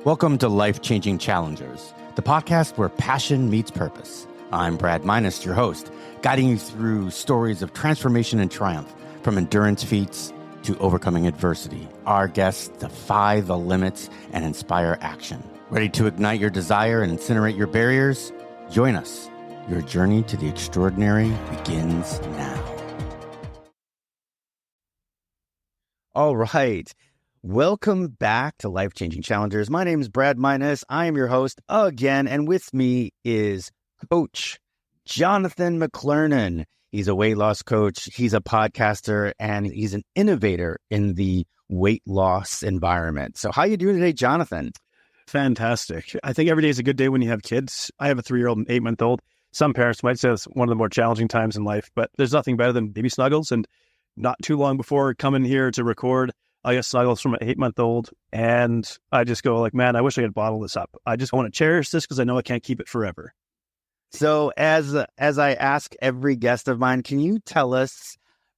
Welcome to Life-Changing Challengers, the podcast where passion meets purpose. I'm Brad Minus, your host, guiding you through stories of transformation and triumph, from endurance feats to overcoming adversity. Our guests defy the limits and inspire action. Ready to ignite your desire and incinerate your barriers? Join us. Your journey to the extraordinary begins now. All right. Welcome back to Life-Changing Challengers. My name is Brad Minus. I am your host again, and with me is Coach Jonathan McLernon. He's a weight loss coach, he's a podcaster, and he's an innovator in the weight loss environment. So how are you doing today, Jonathan? Fantastic. I think every day is a good day when you have kids. I have a 3-year-old and 8-month-old. Some parents might say it's one of the more challenging times in life, but there's nothing better than baby snuggles. And not too long before coming here to record, I got snuggles from an 8-month-old, and I just go like, man, I wish I could bottle this up. I just want to cherish this because I know I can't keep it forever. So as I ask every guest of mine, can you tell us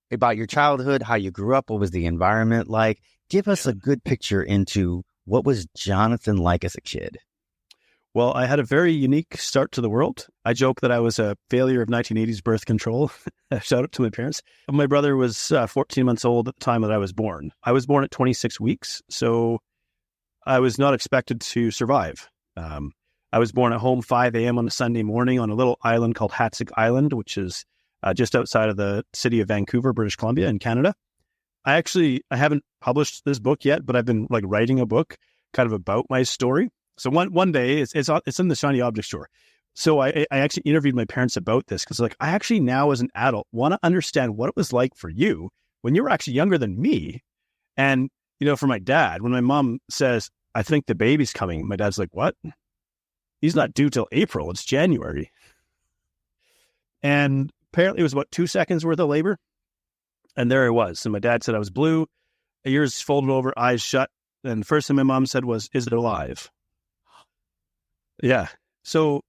about your childhood, how you grew up, what was the environment like? Give us a good picture into what was Jonathan like as a kid? Well, I had a very unique start to the world. I joke that I was a failure of 1980s birth control. Shout out to my parents. My brother was 14 months old at the time that I was born. I was born at 26 weeks, so I was not expected to survive. I was born at home 5 a.m. on a Sunday morning on a little island called Hatzic Island, which is just outside of the city of Vancouver, British Columbia in Canada. I haven't published this book yet, but I've been like writing a book kind of about my story. So one day it's in the shiny object store. So I actually interviewed my parents about this because like I actually now as an adult want to understand what it was like for you when you were actually younger than me. And, you know, for my dad, when my mom says, I think the baby's coming, my dad's like, what? He's not due till April. It's January. And apparently it was about 2 seconds worth of labor. And there I was. And my dad said I was blue, ears folded over, eyes shut. And the first thing my mom said was, is it alive? Yeah. So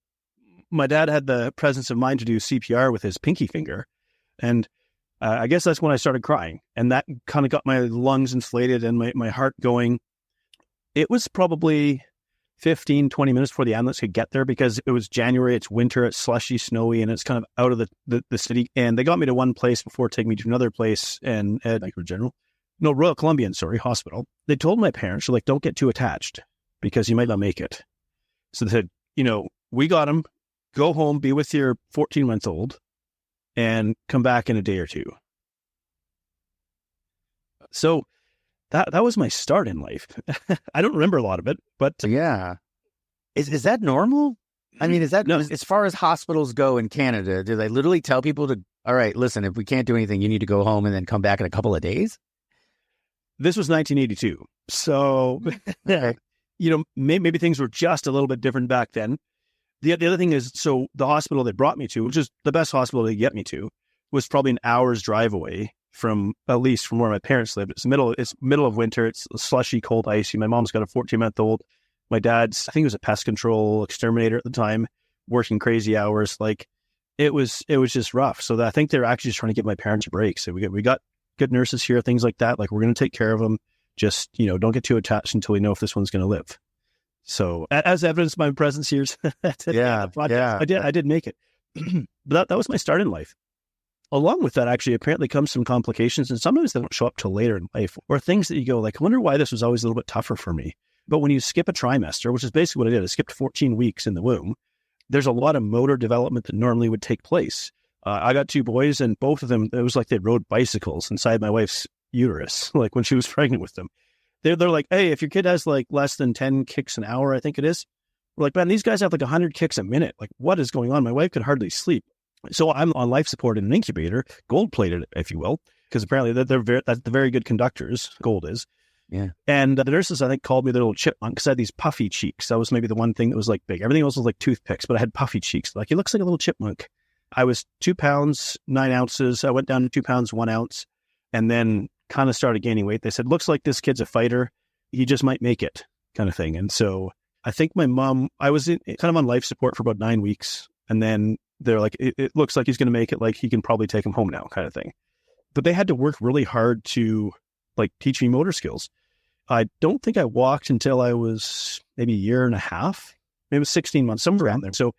my dad had the presence of mind to do CPR with his pinky finger. And I guess that's when I started crying. And that kind of got my lungs inflated and my heart going. It was probably 15, 20 minutes before the ambulance could get there because it was January, it's winter, it's slushy, snowy, and it's kind of out of the city. And they got me to one place before taking me to another place in Royal Columbian, hospital. They told my parents, like, don't get too attached because you might not make it. So they said, we got him, go home, be with your 14-month-old and come back in a day or two. So that was my start in life. I don't remember a lot of it, but yeah. Is that normal? I mean, is that no. As far as hospitals go in Canada, do they literally tell people to, all right, listen, if we can't do anything, you need to go home and then come back in a couple of days? This was 1982. So, maybe things were just a little bit different back then. The other thing is, so the hospital they brought me to, which is the best hospital to get me to, was probably an hour's drive away from where my parents lived. It's middle of winter. It's slushy, cold, icy. My mom's got a 14-month-old. My dad's, I think he was a pest control exterminator at the time, working crazy hours. Like it was just rough. So I think they're actually just trying to give my parents a break. So we got good nurses here, things like that. Like we're going to take care of them. Just, don't get too attached until we know if this one's going to live. So as evidenced by my presence here, I did make it. But that was my start in life. Along with that, actually, apparently comes some complications, and sometimes they don't show up till later in life, or things that you go like, I wonder why this was always a little bit tougher for me. But when you skip a trimester, which is basically what I did, I skipped 14 weeks in the womb, there's a lot of motor development that normally would take place. I got 2 boys, and both of them, it was like they rode bicycles inside my wife's uterus, like when she was pregnant with them. They're like, hey, if your kid has like less than 10 kicks an hour, I think it is. We're like, man, these guys have like 100 kicks a minute. Like, what is going on? My wife could hardly sleep. So I'm on life support in an incubator, gold-plated, if you will, because apparently they're very good conductors, gold is. Yeah. And the nurses, I think, called me the little chipmunk because I had these puffy cheeks. That was maybe the one thing that was like big. Everything else was like toothpicks, but I had puffy cheeks. Like, he looks like a little chipmunk. I was 2 pounds, 9 ounces. I went down to 2 pounds, 1 ounce, and then kind of started gaining weight. They said, looks like this kid's a fighter. He just might make it, kind of thing. And so I think my mom, I was kind of on life support for about 9 weeks. And then they're like, it looks like he's going to make it. Like, he can probably take him home now, kind of thing. But they had to work really hard to like teach me motor skills. I don't think I walked until I was maybe a year and a half, maybe it was 16 months, somewhere around there. So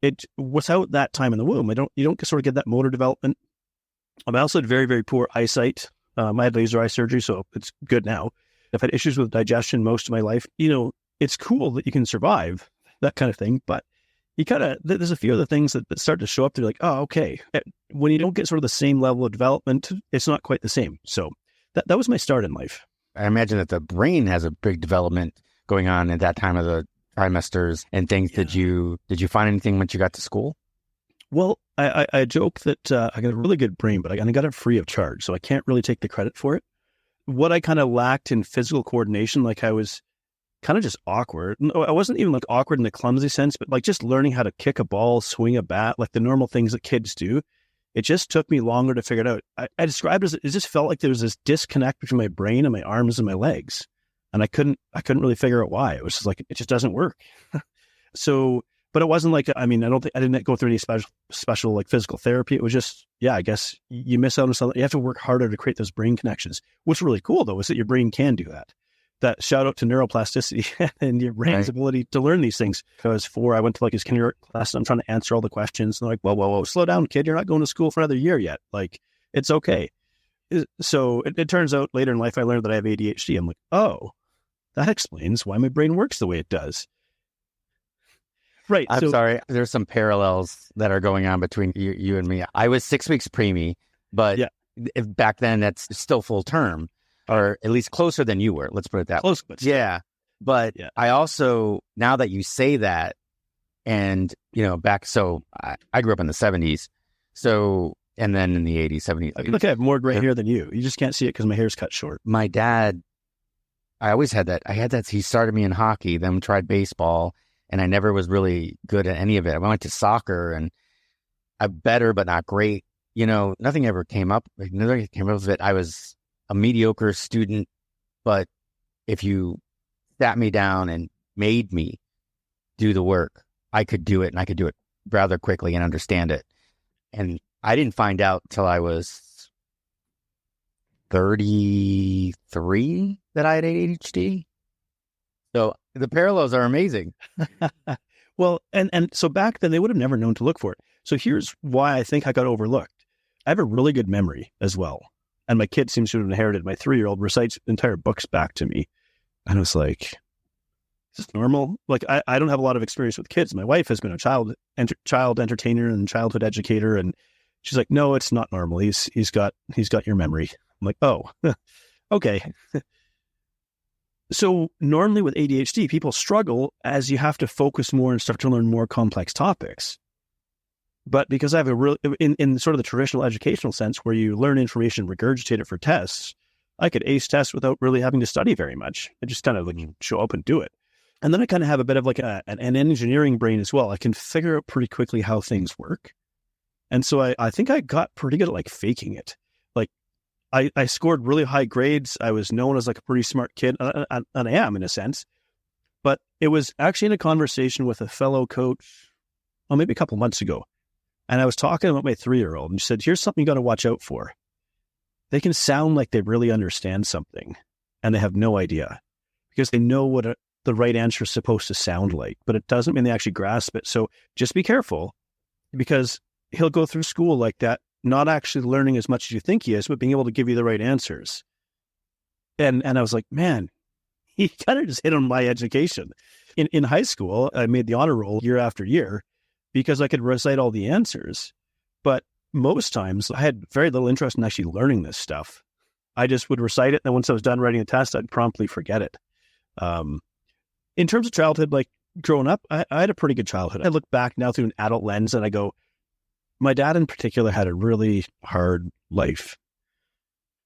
it without that time in the womb, you don't sort of get that motor development. I also had very, very poor eyesight. I had laser eye surgery, so it's good now. I've had issues with digestion most of my life. It's cool that you can survive that kind of thing, but there's a few other things that start to show up. They're like, oh, okay. When you don't get sort of the same level of development, it's not quite the same. So that was my start in life. I imagine that the brain has a big development going on at that time of the trimesters and things. Yeah. Did you find anything once you got to school? Well, I joke that I got a really good brain, but I got it free of charge, so I can't really take the credit for it. What I kind of lacked in physical coordination, like I was kind of just awkward. No, I wasn't even like awkward in the clumsy sense, but like just learning how to kick a ball, swing a bat, like the normal things that kids do. It just took me longer to figure it out. I described it as it just felt like there was this disconnect between my brain and my arms and my legs. And I couldn't really figure out why. It was just like, it just doesn't work. So, but it wasn't like, I didn't go through any special like physical therapy. It was just, I guess you miss out on something. You have to work harder to create those brain connections. What's really cool though, is that your brain can do that. That shout out to neuroplasticity and your brain's ability to learn these things. Because I went to like his kindergarten class and I'm trying to answer all the questions. And they're like, whoa, slow down, kid. You're not going to school for another year yet. Like, it's okay. So it turns out later in life, I learned that I have ADHD. I'm like, oh, that explains why my brain works the way it does. Right. I'm sorry. There's some parallels that are going on between you and me. I was 6 weeks preemie, but if back then that's still full term. Or at least closer than you were. Let's put it that way. Close, but still. Yeah. But I also, now that you say that, and, I grew up in the 70s. So, and then in the 80s, 70s. Look, I have more gray hair than you. You just can't see it because my hair's cut short. My dad, I always had that. He started me in hockey, then tried baseball, and I never was really good at any of it. I went to soccer, and I'm better, but not great. Nothing ever came up. Nothing came up with it. I was a mediocre student, but if you sat me down and made me do the work, I could do it, and I could do it rather quickly and understand it. And I didn't find out till I was 33 that I had ADHD. So the parallels are amazing. Well, and so back then they would have never known to look for it. So here's why I think I got overlooked. I have a really good memory as well. And my kid seems to have inherited. My 3-year-old recites entire books back to me. And I was like, is this normal? Like, I don't have a lot of experience with kids. My wife has been a child entertainer and childhood educator. And she's like, no, it's not normal. He's got your memory. I'm like, oh, okay. So normally with ADHD, people struggle as you have to focus more and start to learn more complex topics. But because I have in sort of the traditional educational sense where you learn information, regurgitate it for tests, I could ace tests without really having to study very much. I just kind of like show up and do it. And then I kind of have a bit of like an engineering brain as well. I can figure out pretty quickly how things work. And so I think I got pretty good at like faking it. Like I scored really high grades. I was known as like a pretty smart kid, and I am in a sense. But it was actually in a conversation with a fellow coach, maybe a couple months ago. And I was talking about my 3-year-old, and she said, here's something you got to watch out for. They can sound like they really understand something, and they have no idea because they know what the right answer is supposed to sound like, but it doesn't mean they actually grasp it. So just be careful, because he'll go through school like that, not actually learning as much as you think he is, but being able to give you the right answers. And I was like, man, he kind of just hit on my education. In high school, I made the honor roll year after year, because I could recite all the answers. But most times I had very little interest in actually learning this stuff. I just would recite it. And then once I was done writing a test, I'd promptly forget it. In terms of childhood, like growing up, I had a pretty good childhood. I look back now through an adult lens and I go, my dad in particular had a really hard life.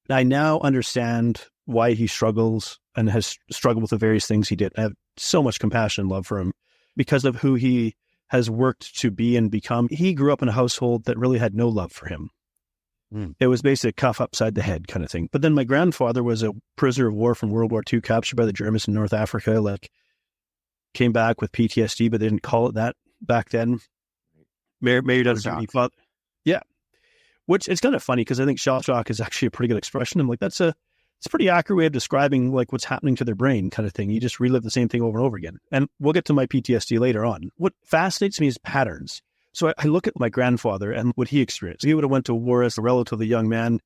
I now understand why he struggles and has struggled with the various things he did. I have so much compassion and love for him because of who he has worked to be and become. He grew up in a household that really had no love for him. It was basically a cuff upside the head kind of thing. But then my grandfather was a prisoner of war from World War II, captured by the Germans in North Africa, like came back with PTSD, but they didn't call it that back then. Married out of father. Yeah. Which it's kind of funny because I think shell shock is actually a pretty good expression. I'm like, that's a it's a pretty accurate way of describing like what's happening to their brain kind of thing. You just relive the same thing over and over again. And we'll get to my PTSD later on. What fascinates me is patterns. So I look at my grandfather and what he experienced. He would have went to war as a relatively young man.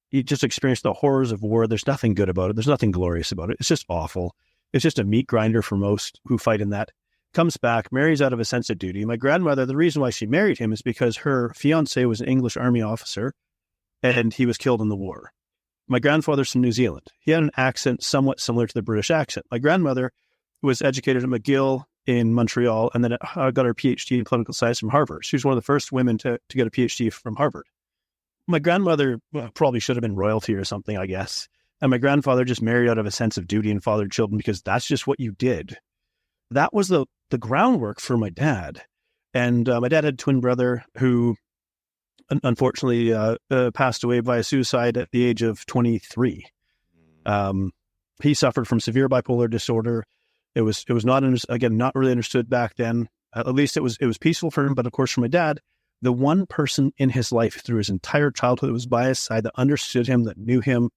He just experienced the horrors of war. There's nothing good about it. There's nothing glorious about it. It's just awful. It's just a meat grinder for most who fight in that. Comes back, marries out of a sense of duty. My grandmother, the reason why she married him is because her fiance was an English army officer and he was killed in the war. My grandfather's from New Zealand. He had an accent somewhat similar to the British accent. My grandmother was educated at McGill in Montreal and then got her PhD in political science from Harvard. She was one of the first women to get a PhD from Harvard. My grandmother probably should have been royalty or something, I guess. And my grandfather just married out of a sense of duty and fathered children because that's just what you did. That was the groundwork for my dad. And my dad had a twin brother who unfortunately passed away by suicide at the age of 23. He suffered from severe bipolar disorder. It was not, again, not really understood back then. At least it was peaceful for him. But of course, for my dad, the one person in his life through his entire childhood that was by his side, that understood him, that knew him,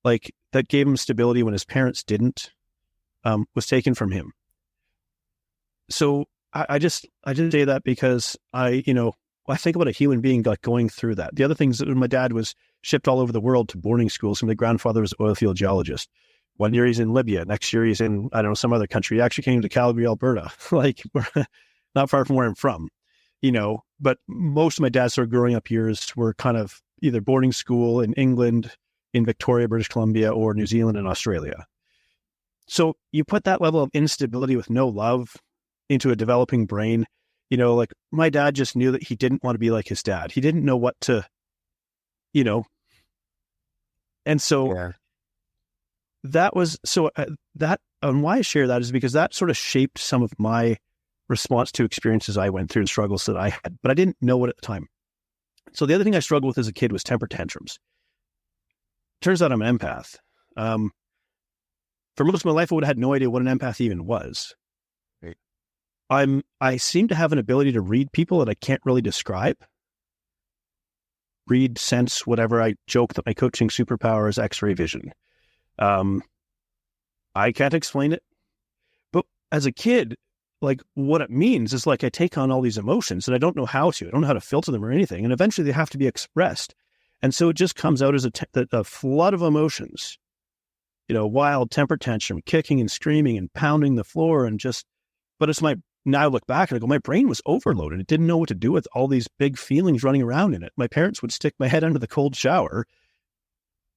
like that gave him stability when his parents didn't, was taken from him. So I just say that because I think about a human being like going through that. The other things that my dad was shipped all over the world to boarding schools. My grandfather was an oil field geologist. One year he's in Libya. Next year he's in, I don't know, some other country. He actually came to Calgary, Alberta, like not far from where I'm from, but most of my dad's sort of growing up years were kind of either boarding school in England, in Victoria, British Columbia, or New Zealand and Australia. So you put that level of instability with no love into a developing brain, like my dad just knew that he didn't want to be like his dad. He didn't know what to, and so that was, that, and why I share that is because that sort of shaped some of my response to experiences I went through and struggles that I had, but I didn't know it at the time. So the other thing I struggled with as a kid was temper tantrums. Turns out I'm an empath. For most of my life, I would have had no idea what an empath even was. Right. I seem to have an ability to read people that I can't really describe. Read, sense, whatever. I joke that my coaching superpower is X-ray vision. I can't explain it. But as a kid, like what it means is like I take on all these emotions and I don't know how to. I don't know how to filter them or anything. And eventually they have to be expressed. And so it just comes out as a flood of emotions, wild temper tantrum, kicking and screaming and pounding the floor and but it's now I look back and I go, my brain was overloaded. It didn't know what to do with all these big feelings running around in it. My parents would stick my head under the cold shower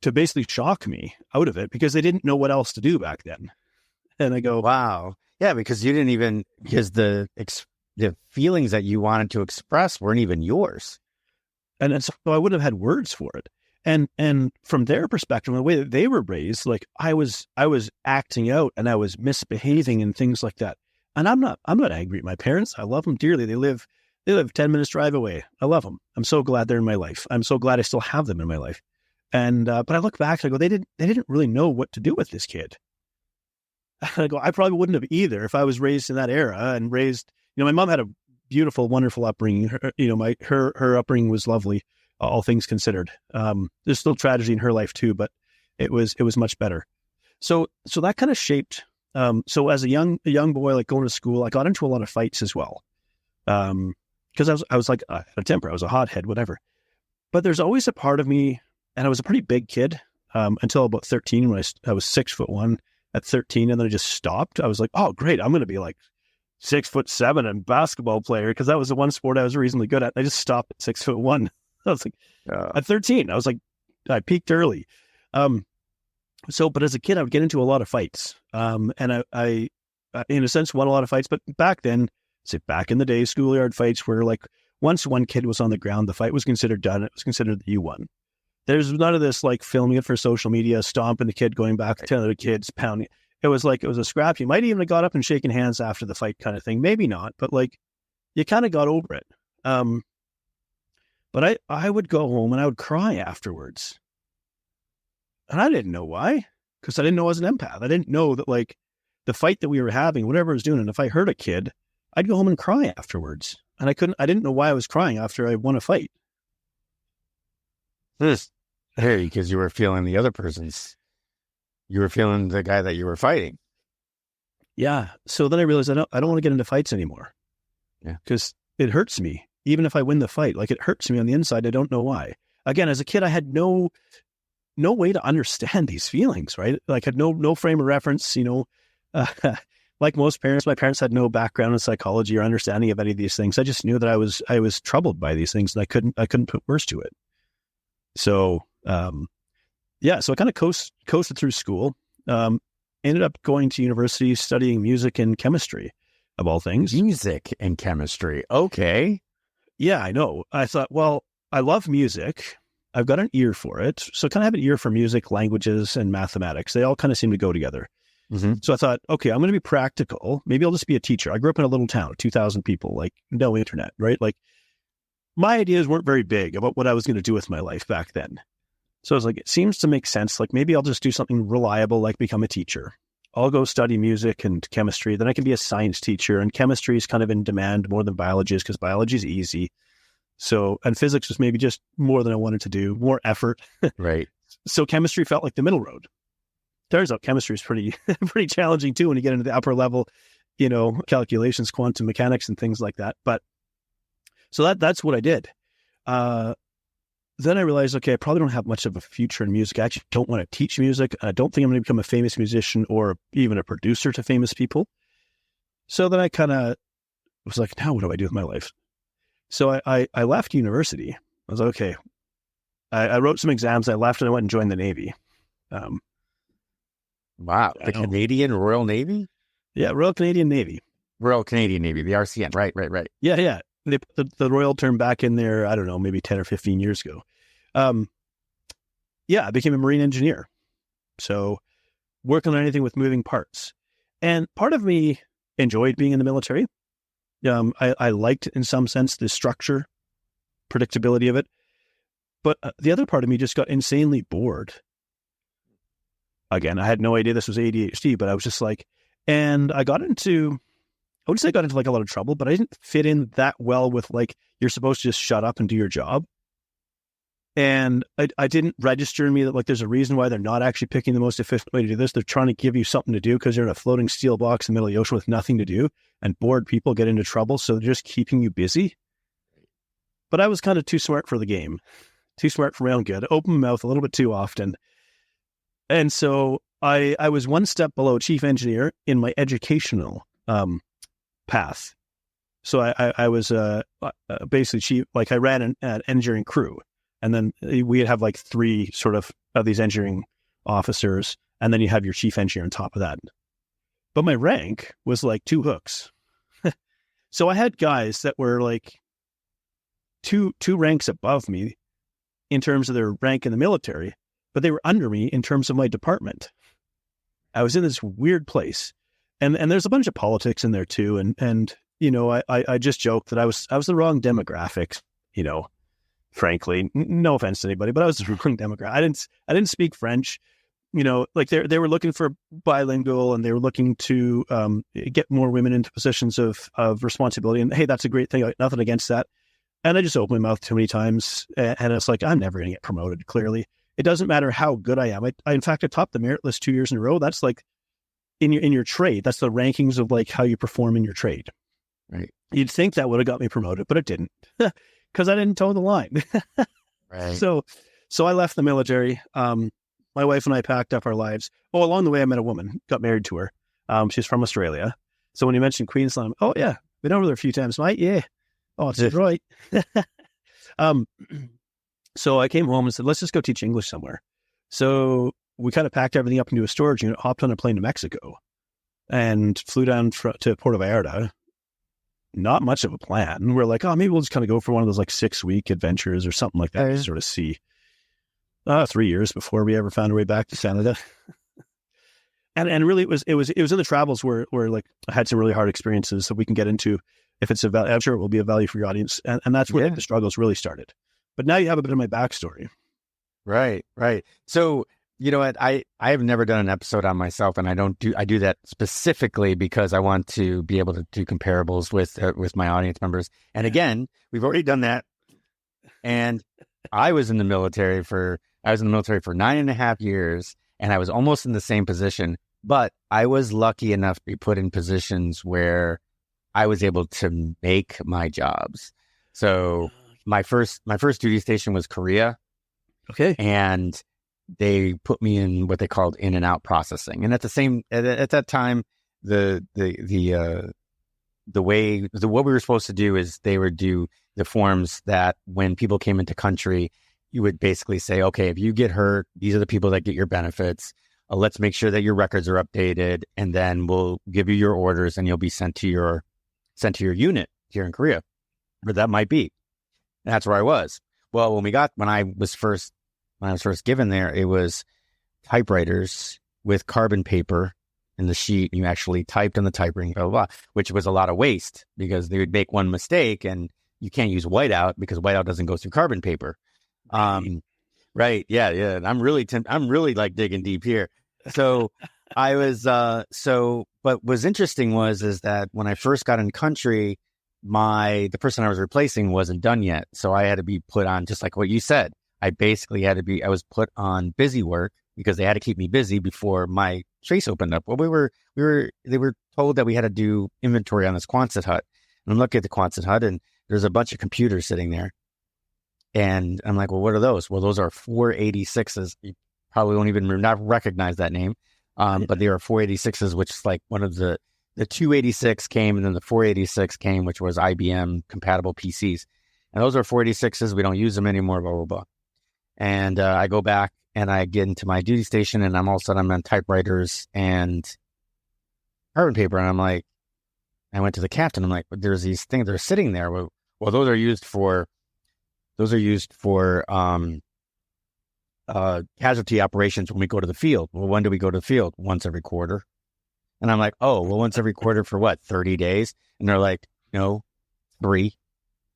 to basically shock me out of it because they didn't know what else to do back then. And I go, wow. Yeah, because you didn't even, because the feelings that you wanted to express weren't even yours. And so I wouldn't have had words for it. And from their perspective, the way that they were raised, like I was acting out and I was misbehaving and things like that. And I'm not angry at my parents. I love them dearly. They live 10 minutes drive away. I love them. I'm so glad they're in my life. I'm so glad I still have them in my life. And, but I look back and I go, they didn't really know what to do with this kid. I go, I probably wouldn't have either if I was raised in that era and raised, my mom had a beautiful, wonderful upbringing. Her upbringing was lovely, all things considered. There's still tragedy in her life too, but it was much better. So that kind of shaped. So as a young boy, like going to school, I got into a lot of fights as well. Because I was like a temper, I was a hothead, whatever. But there's always a part of me, and I was a pretty big kid until about 13 when I was 6'1" at 13, and then I just stopped. I was like, oh great, I'm going to be like 6'7" and basketball player because that was the one sport I was reasonably good at. I just stopped at 6'1". I was like, at 13, I was like, I peaked early. But as a kid, I would get into a lot of fights. And I in a sense, won a lot of fights. But back then, back in the day, schoolyard fights were like, once one kid was on the ground, the fight was considered done. It was considered that you won. There's none of this like filming it for social media, stomping the kid, going back to other kids, pounding. It was a scrap. You might even have got up and shaken hands after the fight kind of thing. Maybe not, but like you kind of got over it. But I would go home and I would cry afterwards. And I didn't know why, because I didn't know I was an empath. I didn't know that like the fight that we were having, whatever I was doing, and if I hurt a kid, I'd go home and cry afterwards. And I didn't know why I was crying after I won a fight. Hey, because you were feeling the other person's You were feeling the guy that you were fighting. Yeah. So then I realized I don't want to get into fights anymore. Yeah. Because it hurts me. Even if I win the fight, like it hurts me on the inside. I don't know why. Again, as a kid, I had no way to understand these feelings, right? Like I had no frame of reference, like most parents, my parents had no background in psychology or understanding of any of these things. I just knew that I was troubled by these things and I couldn't put words to it. So, so I kind of coasted through school, ended up going to university, studying music and chemistry of all things. Music and chemistry. Okay. Yeah, I know. I thought, well, I love music. I've got an ear for it. So kind of have an ear for music, languages, and mathematics. They all kind of seem to go together. Mm-hmm. So I thought, okay, I'm going to be practical. Maybe I'll just be a teacher. I grew up in a little town, 2,000 people, like no internet, right? Like my ideas weren't very big about what I was going to do with my life back then. So I was like, it seems to make sense. Like maybe I'll just do something reliable, like become a teacher. I'll go study music and chemistry. Then I can be a science teacher. And chemistry is kind of in demand more than biology is because biology is easy. So, and physics was maybe just more than I wanted to do, more effort. Right. So chemistry felt like the middle road. Turns out chemistry is pretty challenging too when you get into the upper level, calculations, quantum mechanics and things like that. But so that's what I did. Then I realized, okay, I probably don't have much of a future in music. I actually don't want to teach music. I don't think I'm going to become a famous musician or even a producer to famous people. So then I kind of was like, now what do I do with my life? So I left university. I was like, okay, I wrote some exams. I left and I went and joined the Navy. Wow. The Canadian Royal Navy? Yeah, Royal Canadian Navy. Royal Canadian Navy, the RCN. Right. Yeah. They put the royal term back in there, I don't know, maybe 10 or 15 years ago. I became a marine engineer. So working on anything with moving parts. And part of me enjoyed being in the military. I liked, in some sense, the structure, predictability of it. But the other part of me just got insanely bored. Again, I had no idea this was ADHD, but I was just like, and I wouldn't say I got into like a lot of trouble, but I didn't fit in that well with like, you're supposed to just shut up and do your job. And I didn't register in me that like, there's a reason why they're not actually picking the most efficient way to do this. They're trying to give you something to do because you're in a floating steel box in the middle of the ocean with nothing to do, and bored people get into trouble. So they're just keeping you busy. But I was kind of too smart for the game, too smart for my own good. Open my mouth a little bit too often. And so I was one step below chief engineer in my educational path. So I was basically chief, like I ran an engineering crew, and then we'd have like three sort of these engineering officers, and then you have your chief engineer on top of that. But my rank was like two hooks. So I had guys that were like two ranks above me in terms of their rank in the military, but they were under me in terms of my department. I was in this weird place. And there's a bunch of politics in there too. And I just joked that I was the wrong demographic, frankly, no offense to anybody, but I was the wrong demographic. I didn't speak French, like they were looking for bilingual, and they were looking to get more women into positions of responsibility. And hey, that's a great thing. Nothing against that. And I just opened my mouth too many times, and it's like, I'm never going to get promoted. Clearly it doesn't matter how good I am. In fact, I topped the merit list 2 years in a row. That's like, in your trade, that's the rankings of like how you perform in your trade. Right. You'd think that would have got me promoted, but it didn't, because I didn't toe the line. Right. So I left the military. My wife and I packed up our lives. Oh, along the way, I met a woman, got married to her. She's from Australia. So when you mentioned Queensland, oh yeah, been over there a few times, mate. Yeah. Oh, it's right. So I came home and said, let's just go teach English somewhere. So we kind of packed everything up into a storage unit, hopped on a plane to Mexico, and flew down to Puerto Vallarta. Not much of a plan. We're like, oh, maybe we'll just kind of go for one of those like 6-week adventures or something like that to sort of see. 3 years before we ever found our way back to Canada. and really it was in the travels where like I had some really hard experiences that we can get into if it's I'm sure it will be of value for your audience. And that's where the struggles really started. But now you have a bit of my backstory. Right. So, you know what? I have never done an episode on myself, and I do that specifically because I want to be able to do comparables with my audience members. And again, we've already done that. And I was in the military for 9.5 years, and I was almost in the same position, but I was lucky enough to be put in positions where I was able to make my jobs. So my first duty station was Korea. Okay. And they put me in what they called in and out processing. And at that time, what we were supposed to do is they would do the forms that when people came into country, you would basically say, okay, if you get hurt, these are the people that get your benefits. Let's make sure that your records are updated, and then we'll give you your orders, and you'll be sent to your unit here in Korea, where that might be. And that's where I was. Well, when I was first given there, it was typewriters with carbon paper in the sheet. You actually typed on the typewriter, blah, blah, blah, which was a lot of waste because they would make one mistake and you can't use whiteout because whiteout doesn't go through carbon paper. Right. Yeah. I'm really like digging deep here. So I was, but what's interesting is that when I first got in country, the person I was replacing wasn't done yet. So I had to be put on, just like what you said. I was put on busy work because they had to keep me busy before my trace opened up. Well, they were told that we had to do inventory on this Quonset hut. And I'm looking at the Quonset hut and there's a bunch of computers sitting there. And I'm like, well, what are those? Well, those are 486s. You probably won't even not recognize that name. But they are 486s, which is like one of the 286 came and then the 486 came, which was IBM compatible PCs. And those are 486s. We don't use them anymore, blah, blah, blah. And I go back and I get into my duty station and I'm on typewriters and carbon paper. And I'm like, I went to the captain. I'm like, there's these things that are sitting there. Well, those are used for casualty operations when we go to the field. Well, when do we go to the field? Once every quarter. And I'm like, oh, well, once every quarter for what, 30 days? And they're like, no, 3.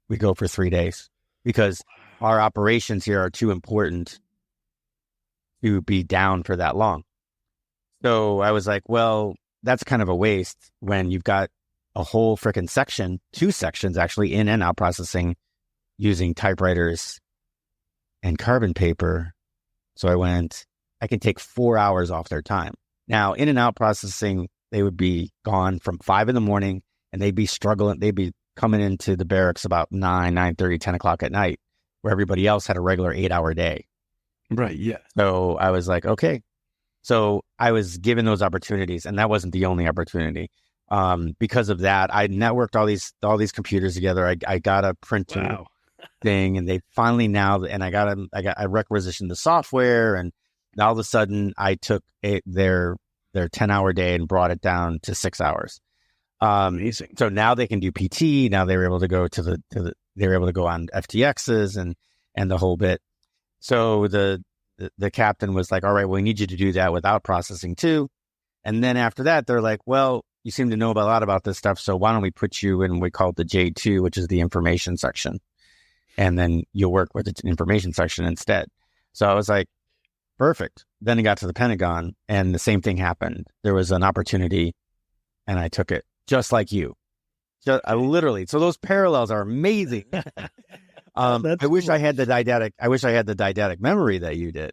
We go for 3 days because our operations here are too important to be down for that long. So I was like, well, that's kind of a waste when you've got a whole freaking section, 2 sections actually, in and out processing using typewriters and carbon paper. So I can take 4 hours off their time. Now, in and out processing, they would be gone from 5 in the morning and they'd be struggling. They'd be coming into the barracks about 9:30, 10 o'clock at night, where everybody else had a regular 8-hour day. Right. Yeah. So I was like, okay. So I was given those opportunities, and that wasn't the only opportunity. Because of that, I networked all these computers together. I got a printer thing, and they finally I requisitioned the software, and all of a sudden I took their 10-hour day and brought it down to 6 hours. Amazing. So now they can do PT. Now they were able to go they were able to go on FTXs and the whole bit. So the captain was like, all right, well, we need you to do that without processing too. And then after that, they're like, well, you seem to know a lot about this stuff. So why don't we put you in what we call the J2, which is the information section. And then you'll work with the information section instead. So I was like, perfect. Then it got to the Pentagon and the same thing happened. There was an opportunity and I took it just like you. I literally, so those parallels are amazing. I wish I had the didactic memory that you did.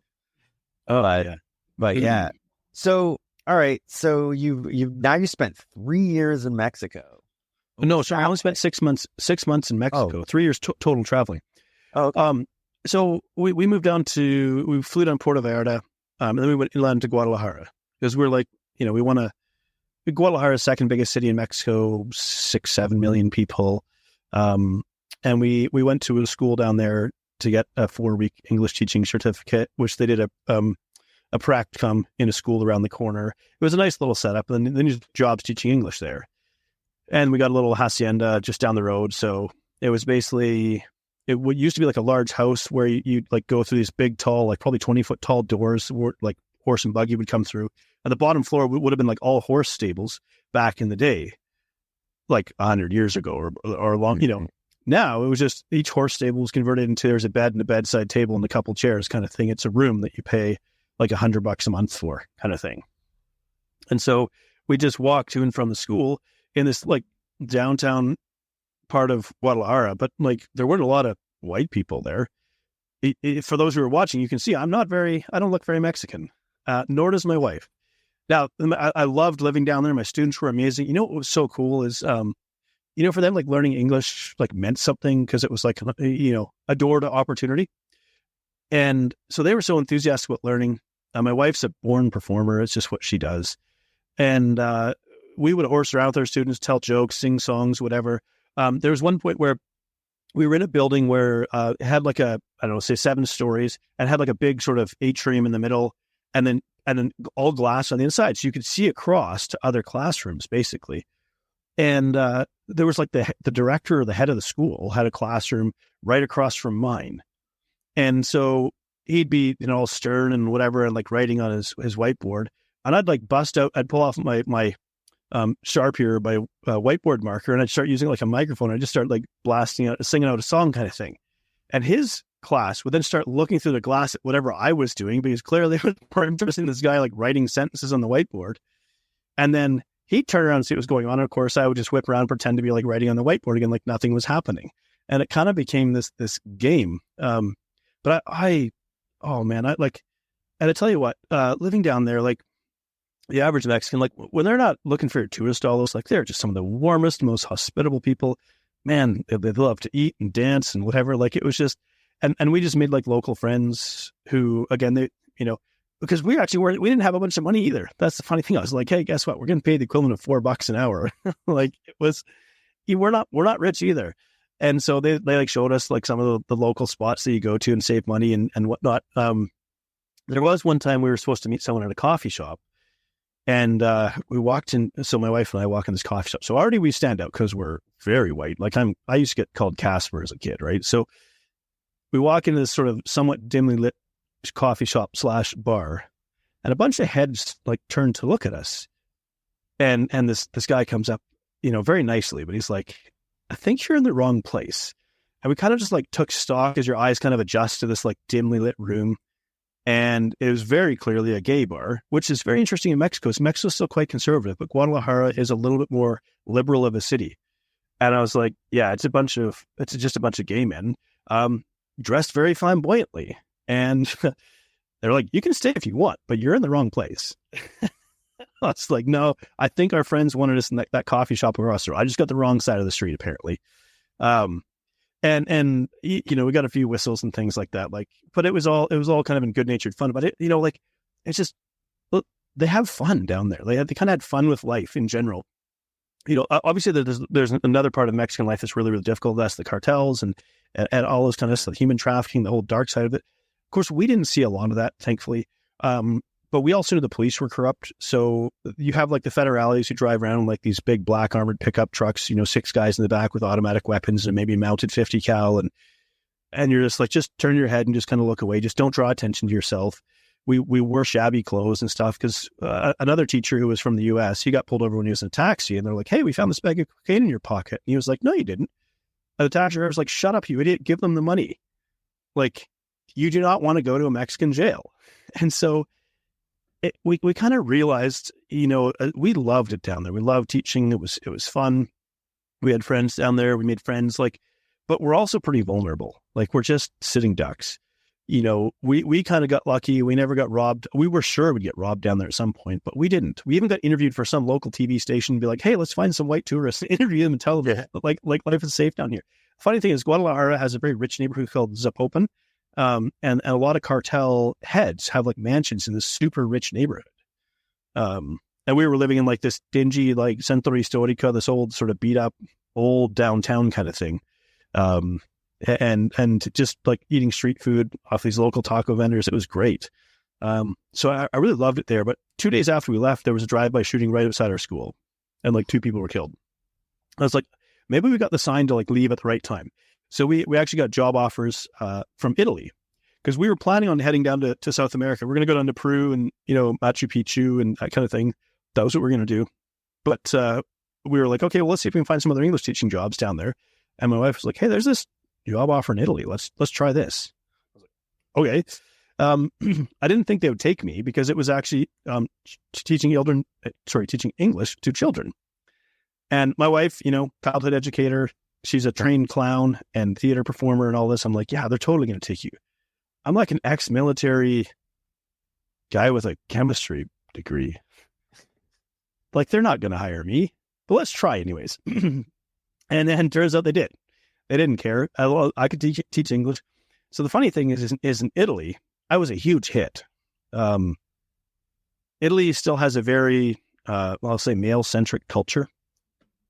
But yeah. So, all right. So you spent 3 years in Mexico. No, so I only spent 6 months in Mexico, 3 years total traveling. Oh, okay. So we moved down we flew down Puerto Vallarta, and then we went inland to Guadalajara because we're like, Guadalajara is the second biggest city in Mexico, 6-7 million people. And we went to a school down there to get a 4-week English teaching certificate, which they did a practicum in a school around the corner. It was a nice little setup. And then you jobs teaching English there. And we got a little hacienda just down the road. So it was basically, it used to be like a large house where you'd like go through these big, tall, like probably 20-foot tall doors where like horse and buggy would come through. And the bottom floor would have been like all horse stables back in the day, like 100 years ago or long, Now it was just each horse stable was converted into there's a bed and a bedside table and a couple chairs kind of thing. It's a room that you pay like $100 a month for kind of thing. And so we just walked to and from the school in this like downtown part of Guadalajara, but like there weren't a lot of white people there. For those who are watching, you can see I don't look very Mexican. Nor does my wife. Now, I loved living down there. My students were amazing. You know what was so cool is, for them, like learning English like meant something because it was like, a door to opportunity. And so they were so enthusiastic about learning. My wife's a born performer. It's just what she does. And we would horse around with our students, tell jokes, sing songs, whatever. There was one point where we were in a building where it had like say 7 stories, and had like a big sort of atrium in the middle, and then all glass on the inside. So you could see across to other classrooms, basically. And there was like the director or the head of the school had a classroom right across from mine. And so he'd be, all stern and whatever, and like writing on his whiteboard. And I'd like I'd pull off my Sharpie, my whiteboard marker, and I'd start using like a microphone. I'd just start like singing out a song kind of thing. And his class would then start looking through the glass at whatever I was doing, because clearly they were more interested in this guy like writing sentences on the whiteboard. And then he'd turn around and see what was going on. And of course, I would just whip around and pretend to be like writing on the whiteboard again, like nothing was happening. And it kind of became this game. But and I tell you what, living down there, like the average Mexican, like when they're not looking for your tourist dollars, like they're just some of the warmest, most hospitable people. Man, they love to eat and dance and whatever. Like it was just, and we just made like local friends who, again, because we didn't have a bunch of money either. That's the funny thing. I was like, hey, guess what? We're getting paid the equivalent of $4 an hour. Like it was, we're not rich either. And so they like showed us like some of the local spots that you go to and save money and whatnot. There was one time we were supposed to meet someone at a coffee shop, and we walked in. So my wife and I walk in this coffee shop. So already we stand out because we're very white. Like I used to get called Casper as a kid, right? So we walk into this sort of somewhat dimly lit coffee shop / bar, and a bunch of heads like turn to look at us. And this guy comes up, very nicely, but he's like, I think you're in the wrong place. And we kind of just like took stock as your eyes kind of adjust to this like dimly lit room. And it was very clearly a gay bar, which is very interesting in Mexico. Mexico's still quite conservative, but Guadalajara is a little bit more liberal of a city. And I was like, yeah, it's just a bunch of gay men, dressed very flamboyantly. And they're like, you can stay if you want, but you're in the wrong place. I was like, no, I think our friends wanted us in that coffee shop across the road. I just got the wrong side of the street, apparently. And we got a few whistles and things like that. Like, but it was all kind of in good natured fun. But it's just, look, they have fun down there. They kind of had fun with life in general. Obviously there's another part of Mexican life that's really, really difficult. That's the cartels and all those kind of stuff, human trafficking, the whole dark side of it. Of course, we didn't see a lot of that, thankfully. But we also knew the police were corrupt. So you have like the federales who drive around in like these big black armored pickup trucks, 6 guys in the back with automatic weapons and maybe mounted 50 cal. And you're just like, just turn your head and just kind of look away. Just don't draw attention to yourself. We wore shabby clothes and stuff because another teacher who was from the US, he got pulled over when he was in a taxi, and they're like, hey, we found this bag of cocaine in your pocket. And he was like, no, you didn't. And the taxi driver was like, shut up, you idiot. Give them the money. Like, you do not want to go to a Mexican jail. And so we kind of realized, we loved it down there. We loved teaching. It was fun. We had friends down there. We made friends, but we're also pretty vulnerable. Like, we're just sitting ducks. We kind of got lucky. We never got robbed. We were sure we'd get robbed down there at some point, but we didn't. We even got interviewed for some local TV station and be like, hey, let's find some white tourists and interview them and tell them like life is safe down here. Funny thing is, Guadalajara has a very rich neighborhood called Zapopan. And a lot of cartel heads have like mansions in this super rich neighborhood. And we were living in like this dingy, like Centro Histórico, this old sort of beat up old downtown kind of thing. And just like eating street food off these local taco vendors. It was great. So I really loved it there. But 2 days after we left, there was a drive-by shooting right outside our school, and like 2 people were killed. I was like, maybe we got the sign to like leave at the right time. So we actually got job offers from Italy, because we were planning on heading down to South America. We're going to go down to Peru and, Machu Picchu and that kind of thing. That was what we're going to do. But we were like, okay, well, let's see if we can find some other English teaching jobs down there. And my wife was like, hey, there's this job offer in Italy. Let's try this. I was like, okay. I didn't think they would take me because it was actually teaching English to children. And my wife, childhood educator, she's a trained clown and theater performer and all this. I'm like, yeah, they're totally going to take you. I'm like an ex-military guy with a chemistry degree. Like, they're not going to hire me, but let's try anyways. And then turns out they did. They didn't care. I could teach English. So the funny thing is in Italy, I was a huge hit. Italy still has a very, I'll say, male-centric culture.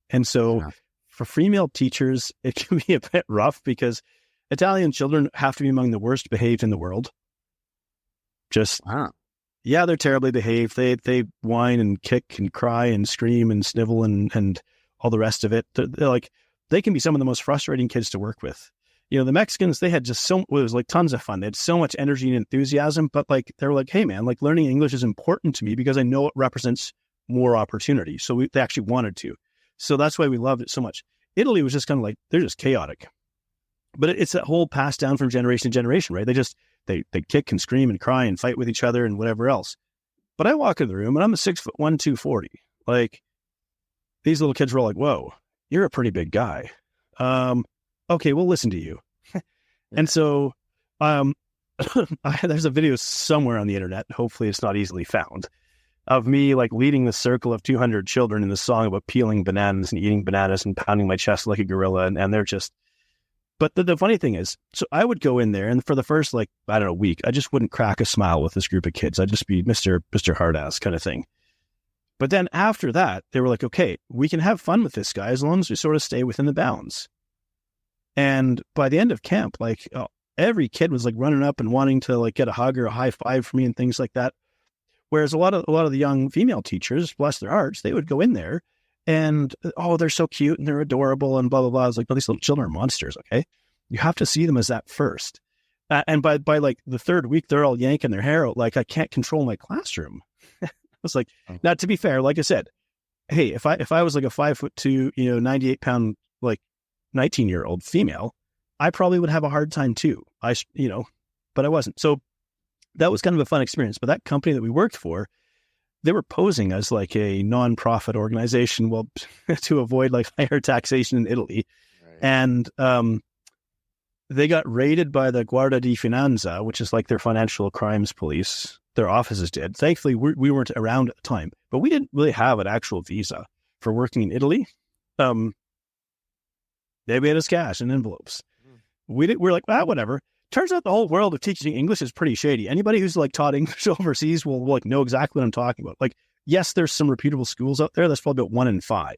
And so for female teachers, it can be a bit rough because Italian children have to be among the worst behaved in the world. Yeah, they're terribly behaved. They whine and kick and cry and scream and snivel and all the rest of it. They're like, they can be some of the most frustrating kids to work with. You know, the Mexicans, they had just it was like tons of fun. They had so much energy and enthusiasm, but like, they were like, hey man, like learning English is important to me because I know it represents more opportunity. So they actually wanted to. So that's why we loved it so much. Italy was just kind of like, they're just chaotic. But it's that whole passed down from generation to generation, right? They kick and scream and cry and fight with each other and whatever else. But I walk in the room and I'm a 6'1", 240. Like, these little kids were all like, whoa, you're a pretty big guy. Okay, we'll listen to you. And so there's a video somewhere on the internet, hopefully it's not easily found, of me like leading the circle of 200 children in the song about peeling bananas and eating bananas and pounding my chest like a gorilla. And they're just, but the funny thing is, so I would go in there and for the first, like, I don't know, week, I just wouldn't crack a smile with this group of kids. I'd just be Mr. Hardass kind of thing. But then after that, they were like, okay, we can have fun with this guy as long as we sort of stay within the bounds. And by the end of camp, like every kid was like running up and wanting to like get a hug or a high five from me and things like that. Whereas a lot of the young female teachers, bless their hearts, they would go in there and, oh, they're so cute and they're adorable and blah, blah, blah. I was like, well, these little children are monsters. Okay. You have to see them as that first. And by like the third week, they're all yanking their hair out. Like, I can't control my classroom. I was like, now to be fair, like I said, hey, if I was like a 5'2", 98-pound, like 19-year-old female, I probably would have a hard time too. But I wasn't. So that was kind of a fun experience. But that company that we worked for, they were posing as like a non-profit organization, well, to avoid like higher taxation in Italy. Right. And they got raided by the Guardia di Finanza, which is like their financial crimes police. Their offices did. Thankfully, we weren't around at the time, but we didn't really have an actual visa for working in Italy. They made us cash in envelopes. We're like, whatever. Turns out the whole world of teaching English is pretty shady. Anybody who's like taught English overseas will like know exactly what I'm talking about. Like, yes, there's some reputable schools out there. That's probably about 1 in 5.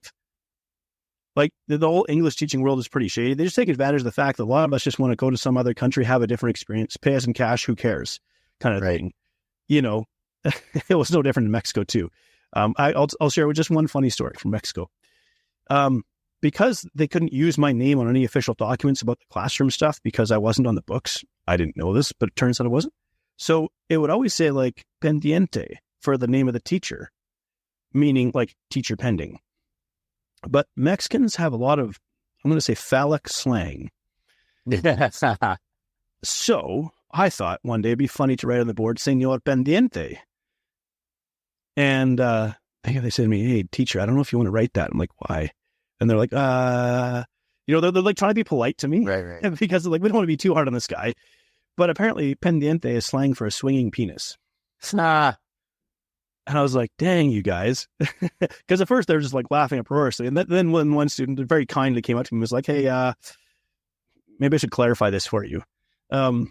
Like the whole English teaching world is pretty shady. They just take advantage of the fact that a lot of us just want to go to some other country, have a different experience, pay us in cash, who cares, kind of thing. It was no different in Mexico too. I'll share with just one funny story from Mexico. Because they couldn't use my name on any official documents about the classroom stuff because I wasn't on the books. I didn't know this, but it turns out I wasn't. So it would always say like pendiente for the name of the teacher, meaning like teacher pending. But Mexicans have a lot of, I'm going to say, phallic slang. So I thought one day it'd be funny to write on the board, Señor Pendiente. And they said to me, hey, teacher, I don't know if you want to write that. I'm like, why? And they're like, they're like trying to be polite to me. Right. Because like, we don't want to be too hard on this guy. But apparently pendiente is slang for a swinging penis. And I was like, dang, you guys. Because at first they were just like laughing uproariously. And then when one student very kindly came up to me and was like, hey, maybe I should clarify this for you. Oh,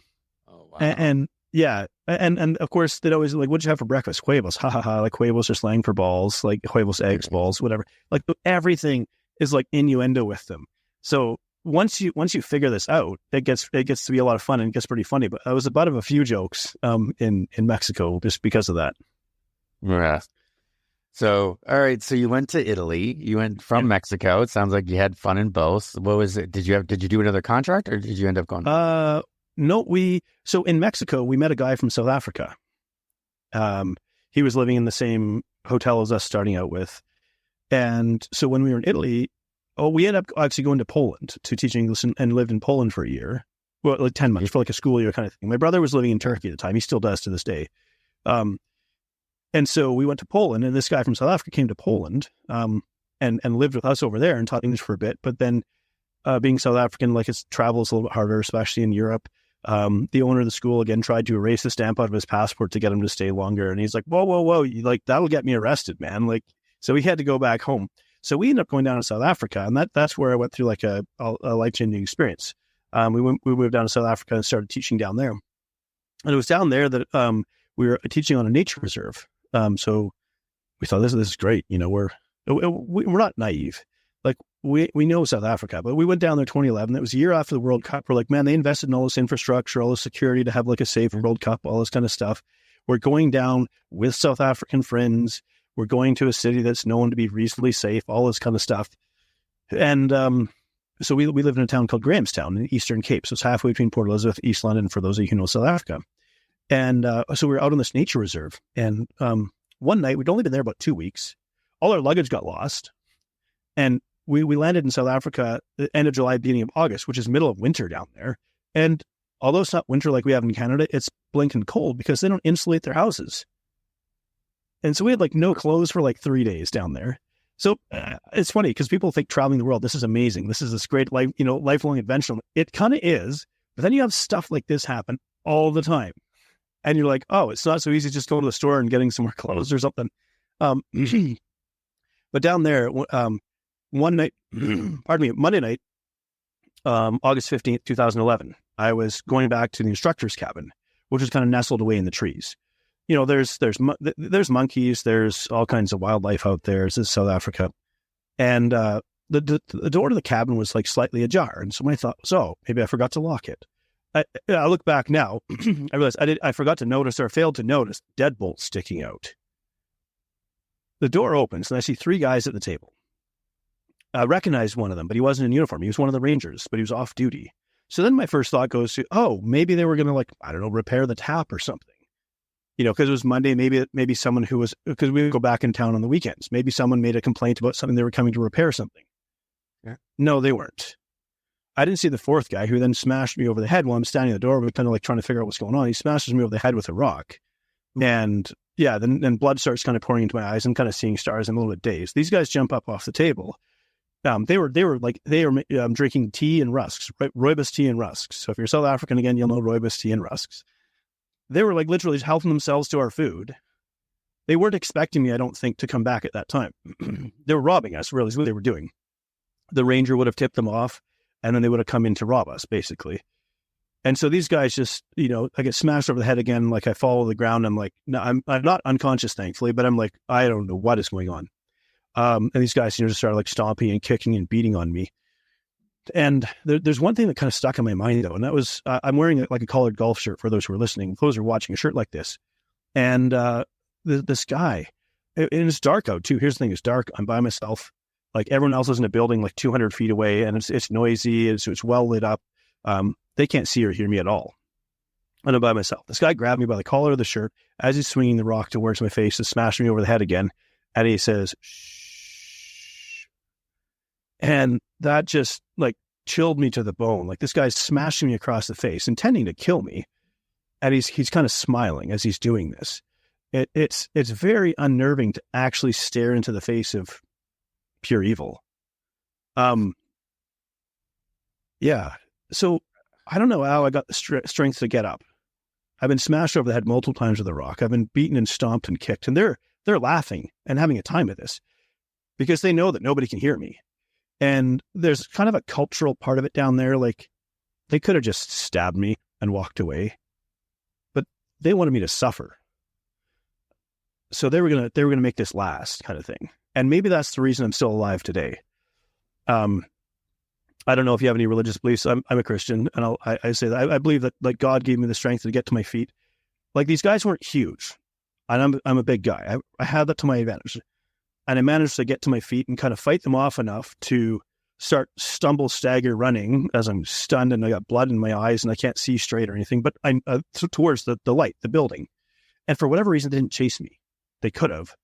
wow. And yeah. And of course, they'd always like, what'd you have for breakfast? Huevos. Ha ha ha. Like huevos are slang for balls, like huevos, eggs, balls, whatever. Like everything is like innuendo with them. So once you figure this out, it gets to be a lot of fun and it gets pretty funny. But I was the butt of a few jokes in Mexico just because of that. Yeah. So, all right. So you went to Italy. You went from Mexico. It sounds like you had fun in both. What was it? Did you do another contract or did you end up going? No, so in Mexico, we met a guy from South Africa. He was living in the same hotel as us starting out with. And so when we were in Italy, we ended up actually going to Poland to teach English and lived in Poland for a year. Well, like 10 months for like a school year kind of thing. My brother was living in Turkey at the time. He still does to this day. And so we went to Poland, and this guy from South Africa came to Poland and lived with us over there and taught English for a bit. But then being South African, like his travel is a little bit harder, especially in Europe. The owner of the school again tried to erase the stamp out of his passport to get him to stay longer. And he's like, whoa, like that'll get me arrested, man. Like, so he had to go back home. So we ended up going down to South Africa, and that's where I went through like a life-changing experience. We moved down to South Africa and started teaching down there. And it was down there that we were teaching on a nature reserve. So we thought this is great. You know, we're not naive. Like we know South Africa, but we went down there 2011. It was a year after the World Cup. We're like, man, they invested in all this infrastructure, all this security to have like a safe World Cup, all this kind of stuff. We're going down with South African friends. We're going to a city that's known to be reasonably safe, all this kind of stuff. And so we lived in a town called Grahamstown in the Eastern Cape. So it's halfway between Port Elizabeth, East London, for those of you who know South Africa. And so we were out on this nature reserve. And one night, we'd only been there about 2 weeks. All our luggage got lost. And we landed in South Africa at the end of July, beginning of August, which is middle of winter down there. And although it's not winter like we have in Canada, it's blinking cold because they don't insulate their houses. And so we had like no clothes for like 3 days down there. So it's funny because people think traveling the world, this is amazing. This is this great lifelong adventure. It kind of is. But then you have stuff like this happen all the time. And you're like, oh, it's not so easy just going to the store and getting some more clothes or something. But down there, one night, Monday night, August 15th, 2011, I was going back to the instructor's cabin, which was kind of nestled away in the trees. You know, there's monkeys, there's all kinds of wildlife out there. This is South Africa. And the door to the cabin was like slightly ajar. And so my thought was, oh, maybe I forgot to lock it. I look back now, I realized I forgot to notice or failed to notice deadbolts sticking out. The door opens and I see 3 guys at the table. I recognized one of them, but he wasn't in uniform. He was one of the Rangers, but he was off duty. So then my first thought goes to, oh, maybe they were going to repair the tap or something. You know, because it was Monday, maybe someone who was, because we would go back in town on the weekends. Maybe someone made a complaint about something, they were coming to repair something. Yeah. No, they weren't. I didn't see the 4th guy who then smashed me over the head while I'm standing at the door, kind of like trying to figure out what's going on. He smashes me over the head with a rock. And yeah, then blood starts kind of pouring into my eyes. I'm kind of seeing stars. I'm a little bit dazed. These guys jump up off the table. They were drinking tea and rusks, right? Rooibos tea and rusks. So if you're South African, again, you'll know rooibos tea and rusks. They were like literally helping themselves to our food. They weren't expecting me, I don't think, to come back at that time. They were robbing us, really, is what they were doing. The ranger would have tipped them off, and then they would have come in to rob us, basically. And so these guys just, you know, I get smashed over the head again, like I fall to the ground. I'm like, no, I'm not unconscious, thankfully, but I'm like, I don't know what is going on. And these guys, you know, just started like stomping and kicking and beating on me. And there's one thing that kind of stuck in my mind, though, and that was I'm wearing like a collared golf shirt for those who are listening. Those who are watching a shirt like this. And this guy, and it's dark out, too. Here's the thing. It's dark. I'm by myself. Like everyone else is in a building like 200 feet away, and it's noisy. It's well lit up. They can't see or hear me at all. And I'm by myself. This guy grabbed me by the collar of the shirt as he's swinging the rock towards my face to smash me over the head again. And he says, shh. And that just like chilled me to the bone. Like this guy's smashing me across the face, intending to kill me. And he's kind of smiling as he's doing this. It's very unnerving to actually stare into the face of pure evil. Yeah. So I don't know how I got the strength to get up. I've been smashed over the head multiple times with a rock. I've been beaten and stomped and kicked, and they're laughing and having a time at this because they know that nobody can hear me. And there's kind of a cultural part of it down there. Like they could have just stabbed me and walked away, but they wanted me to suffer. So they were gonna make this last, kind of thing. And maybe that's the reason I'm still alive today. I don't know if you have any religious beliefs. I'm a Christian, and I say that I believe that like God gave me the strength to get to my feet. Like these guys weren't huge, and I'm a big guy. I had that to my advantage, and I managed to get to my feet and kind of fight them off enough to start stagger running as I'm stunned and I got blood in my eyes and I can't see straight or anything. But I'm towards the light, the building, and for whatever reason, they didn't chase me. They could have,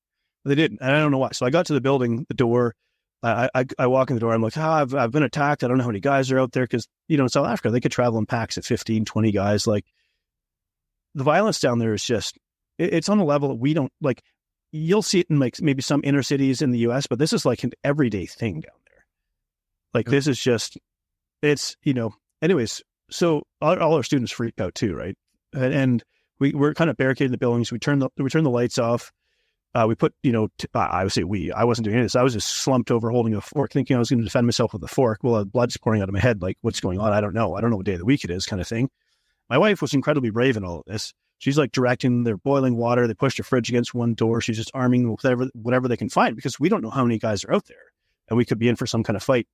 but they didn't, and I don't know why. So I got to the building, the door. I walk in the door. I'm like, I've been attacked. I don't know how many guys are out there because, you know, in South Africa, they could travel in packs of 15, 20 guys. Like the violence down there is just, it's on a level that we don't like. You'll see it in like maybe some inner cities in the US, but this is like an everyday thing down there. Like this is just, it's, you know, anyways, So all our students freak out too, right? And we're kind of barricading the buildings. We turn the lights off. We put, I would say I wasn't doing this. I was just slumped over holding a fork, thinking I was going to defend myself with a fork. Well, blood's pouring out of my head. Like, what's going on? I don't know. I don't know what day of the week it is, kind of thing. My wife was incredibly brave in all of this. She's like directing their boiling water. They pushed a fridge against one door. She's just arming whatever they can find, because we don't know how many guys are out there, and we could be in for some kind of fight.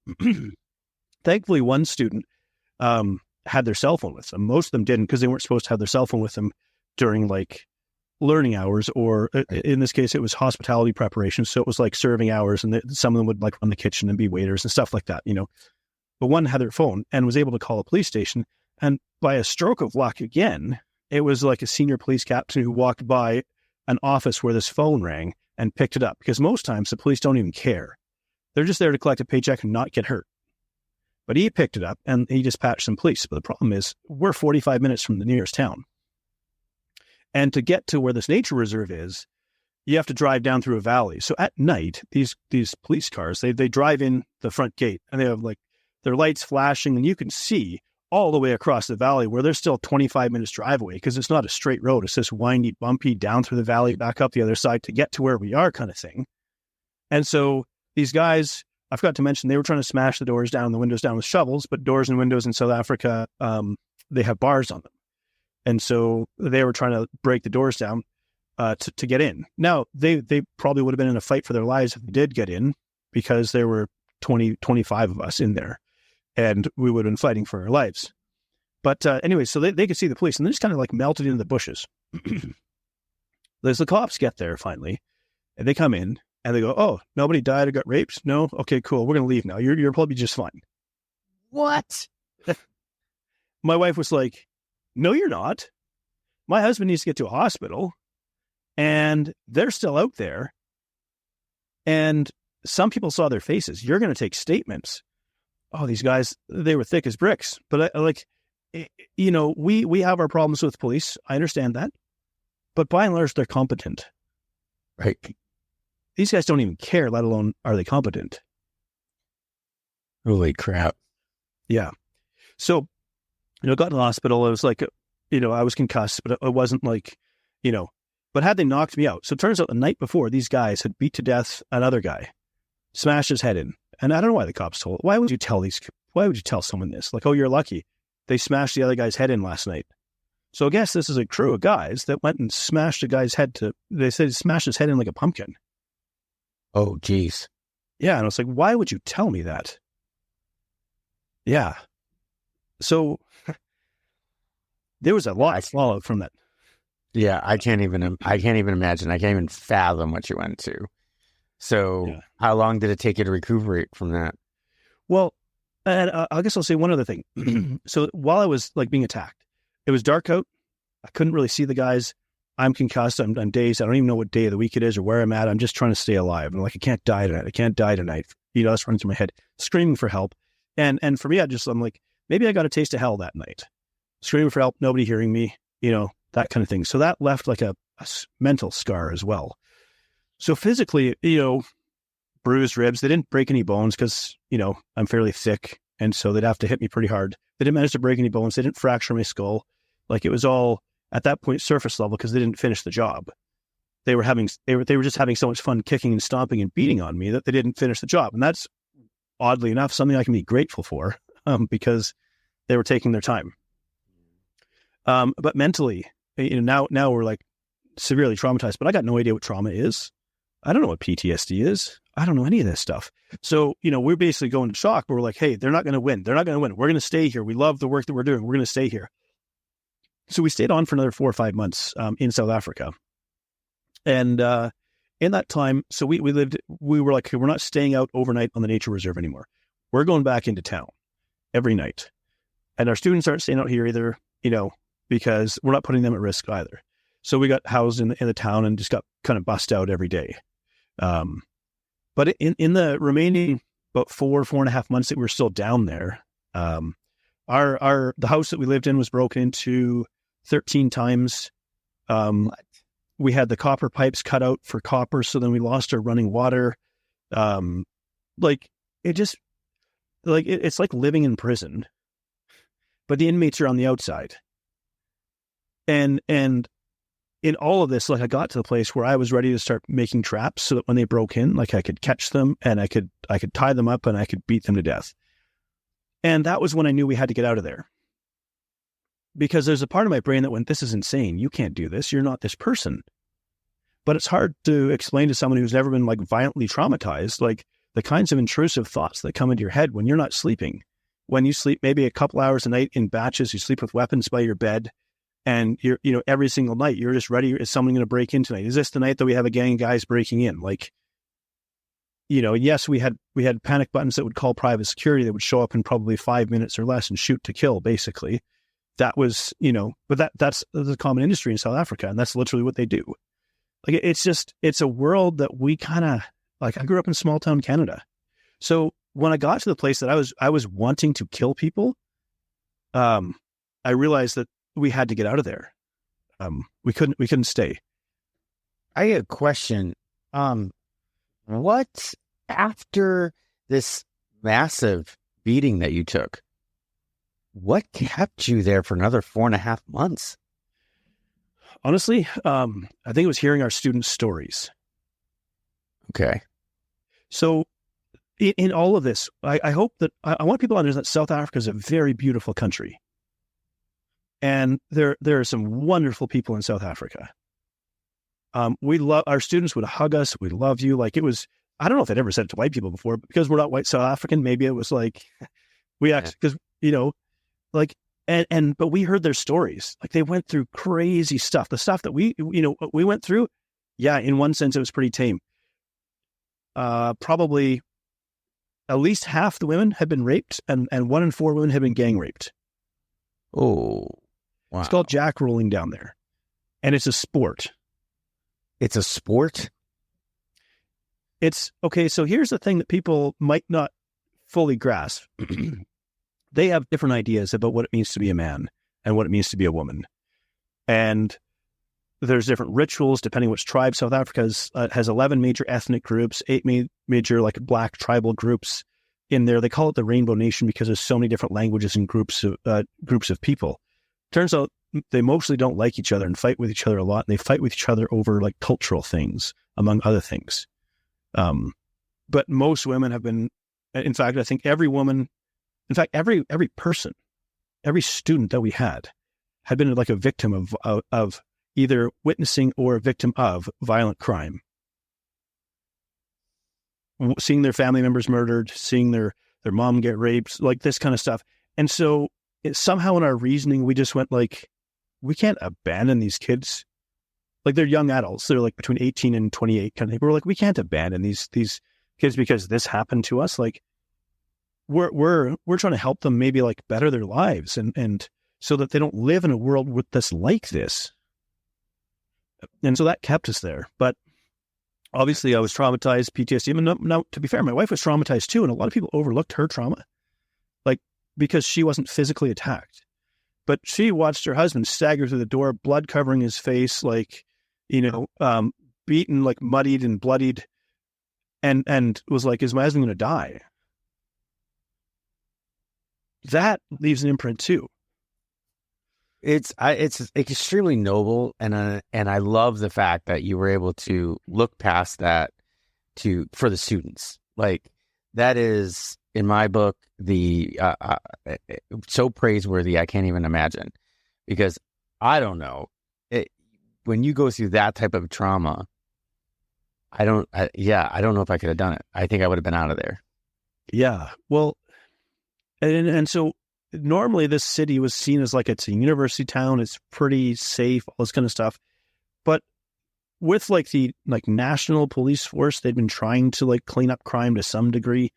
Thankfully, one student had their cell phone with them. Most of them didn't, because they weren't supposed to have their cell phone with them during like learning hours, or in this case, it was hospitality preparation. So it was like serving hours, and some of them would like run the kitchen and be waiters and stuff like that, But one had their phone and was able to call a police station. And by a stroke of luck again, it was like a senior police captain who walked by an office where this phone rang and picked it up, because most times the police don't even care. They're just there to collect a paycheck and not get hurt. But he picked it up and he dispatched some police. But the problem is we're 45 minutes from the nearest town. And to get to where this nature reserve is, you have to drive down through a valley. So at night, these police cars, they drive in the front gate and they have like their lights flashing, and you can see all the way across the valley where there's still 25 minutes drive away, because it's not a straight road. It's this windy, bumpy down through the valley, back up the other side to get to where we are, kind of thing. And so these guys, I forgot to mention, they were trying to smash the doors down, the windows down with shovels, but doors and windows in South Africa, they have bars on them. And so they were trying to break the doors down to get in. Now, they probably would have been in a fight for their lives if they did get in, because there were 25 of us in there, and we would have been fighting for our lives. But anyway, so they could see the police, and they just kind of like melted into the bushes. As the cops get there finally, and they come in, and they go, "Oh, nobody died or got raped? No? Okay, cool. We're going to leave now. You're probably just fine." What? My wife was like, "No, you're not. My husband needs to get to a hospital, and they're still out there. And some people saw their faces. You're going to take statements." Oh, these guys, they were thick as bricks. But we have our problems with police. I understand that. But by and large, they're competent. Right. These guys don't even care, let alone are they competent. Holy crap. Yeah. So, got to the hospital. It was like, I was concussed, but it wasn't like, but had they knocked me out. So it turns out the night before, these guys had beat to death another guy, smashed his head in. And I don't know why the cops told. Why would you tell someone this? Like, oh, you're lucky. They smashed the other guy's head in last night. So I guess this is a crew of guys that went and smashed a guy's head they said he smashed his head in like a pumpkin. Oh, geez. Yeah. And I was like, why would you tell me that? Yeah. So there was a lot of fallout from that. Yeah. I can't even imagine. I can't even fathom what you went to. So How long did it take you to recuperate from that? Well, and I guess I'll say one other thing. So while I was like being attacked, it was dark out. I couldn't really see the guys. I'm concussed. I'm dazed. I don't even know what day of the week it is or where I'm at. I'm just trying to stay alive. I'm like, I can't die tonight. I can't die tonight. That's running through my head, screaming for help. And for me, I'm like, maybe I got a taste of hell that night. Screaming for help, nobody hearing me, that kind of thing. So that left like a mental scar as well. So physically, bruised ribs. They didn't break any bones because, I'm fairly thick. And so they'd have to hit me pretty hard. They didn't manage to break any bones. They didn't fracture my skull. Like, it was all at that point surface level, because they didn't finish the job. They were just having so much fun kicking and stomping and beating on me that they didn't finish the job. And that's, oddly enough, something I can be grateful for, because they were taking their time. But mentally, now we're like severely traumatized, but I got no idea what trauma is. I don't know what PTSD is. I don't know any of this stuff. So, we're basically going to shock, but we're like, hey, they're not going to win. They're not going to win. We're going to stay here. We love the work that we're doing. We're going to stay here. So we stayed on for another 4 or 5 months in South Africa. And in that time, so we were like, we're not staying out overnight on the nature reserve anymore. We're going back into town every night. And our students aren't staying out here either, because we're not putting them at risk either. So we got housed in the town and just got kind of bussed out every day. But in the remaining about 4.5 months that we were still down there, the house that we lived in was broken into 13 times. We had the copper pipes cut out for copper, so then we lost our running water. It's like living in prison. but the inmates are on the outside. And in all of this, like I got to the place where I was ready to start making traps so that when they broke in, like I could catch them and I could tie them up and I could beat them to death. And that was when I knew we had to get out of there. Because there's a part of my brain that went, this is insane. You can't do this. You're not this person. But it's hard to explain to someone who's never been like violently traumatized, like the kinds of intrusive thoughts that come into your head when you're not sleeping. When you sleep maybe a couple hours a night in batches, you sleep with weapons by your bed. And you're, every single night, you're just ready. Is someone going to break in tonight? Is this the night that we have a gang of guys breaking in? Like, yes, we had panic buttons that would call private security that would show up in probably 5 minutes or less and shoot to kill, basically. That was, but that's a common industry in South Africa. And that's literally what they do. Like, it's a world that we kind of, like, I grew up in small town Canada. So when I got to the place that I was wanting to kill people, I realized that we had to get out of there. We couldn't stay. I had a question. What, after this massive beating that you took, what kept you there for another 4.5 months? Honestly, I think it was hearing our students' stories. Okay. So in all of this, I hope that I want people to understand that South Africa is a very beautiful country. And there are some wonderful people in South Africa. We love, our students would hug us. We love you. Like, it was, I don't know if I'd ever said it to white people before, but because we're not white South African, maybe it was like, we actually, because, but we heard their stories. Like, they went through crazy stuff. The stuff that we went through. Yeah. In one sense, it was pretty tame. Probably at least half the women had been raped and 1 in 4 women had been gang raped. Oh, wow. It's called jack rolling down there. And it's a sport. It's a sport? It's okay. So here's the thing that people might not fully grasp. They have different ideas about what it means to be a man and what it means to be a woman. And there's different rituals depending which tribe. South Africa has 11 major ethnic groups, 8 major like black tribal groups in there. They call it the Rainbow Nation because there's so many different languages and groups of people. Turns out they mostly don't like each other and fight with each other a lot. And they fight with each other over like cultural things, among other things. But most women have been, in fact, I think every woman, in fact, every person, every student that we had been like a victim of either witnessing or a victim of violent crime. Seeing their family members murdered, seeing their mom get raped, like this kind of stuff. And so somehow in our reasoning, we just went like, we can't abandon these kids. Like, they're young adults. They're like between 18 and 28 kind of thing. We're like, we can't abandon these kids because this happened to us. Like, we're trying to help them maybe like better their lives and so that they don't live in a world that's like this. And so that kept us there. But obviously I was traumatized, PTSD. I mean, now, to be fair, my wife was traumatized too. And a lot of people overlooked her trauma, like, because she wasn't physically attacked. But she watched her husband stagger through the door, blood covering his face, like, beaten, like muddied and bloodied, and was like, is my husband going to die? That leaves an imprint too. It's extremely noble, and I love the fact that you were able to look past that for the students. Like, that is, in my book, the so praiseworthy. I can't even imagine, because I don't know when you go through that type of trauma. I don't know if I could have done it. I think I would have been out of there. Yeah. Well, and so normally this city was seen as like, it's a university town. It's pretty safe, all this kind of stuff. But with like the national police force, they'd been trying to like clean up crime to some degree.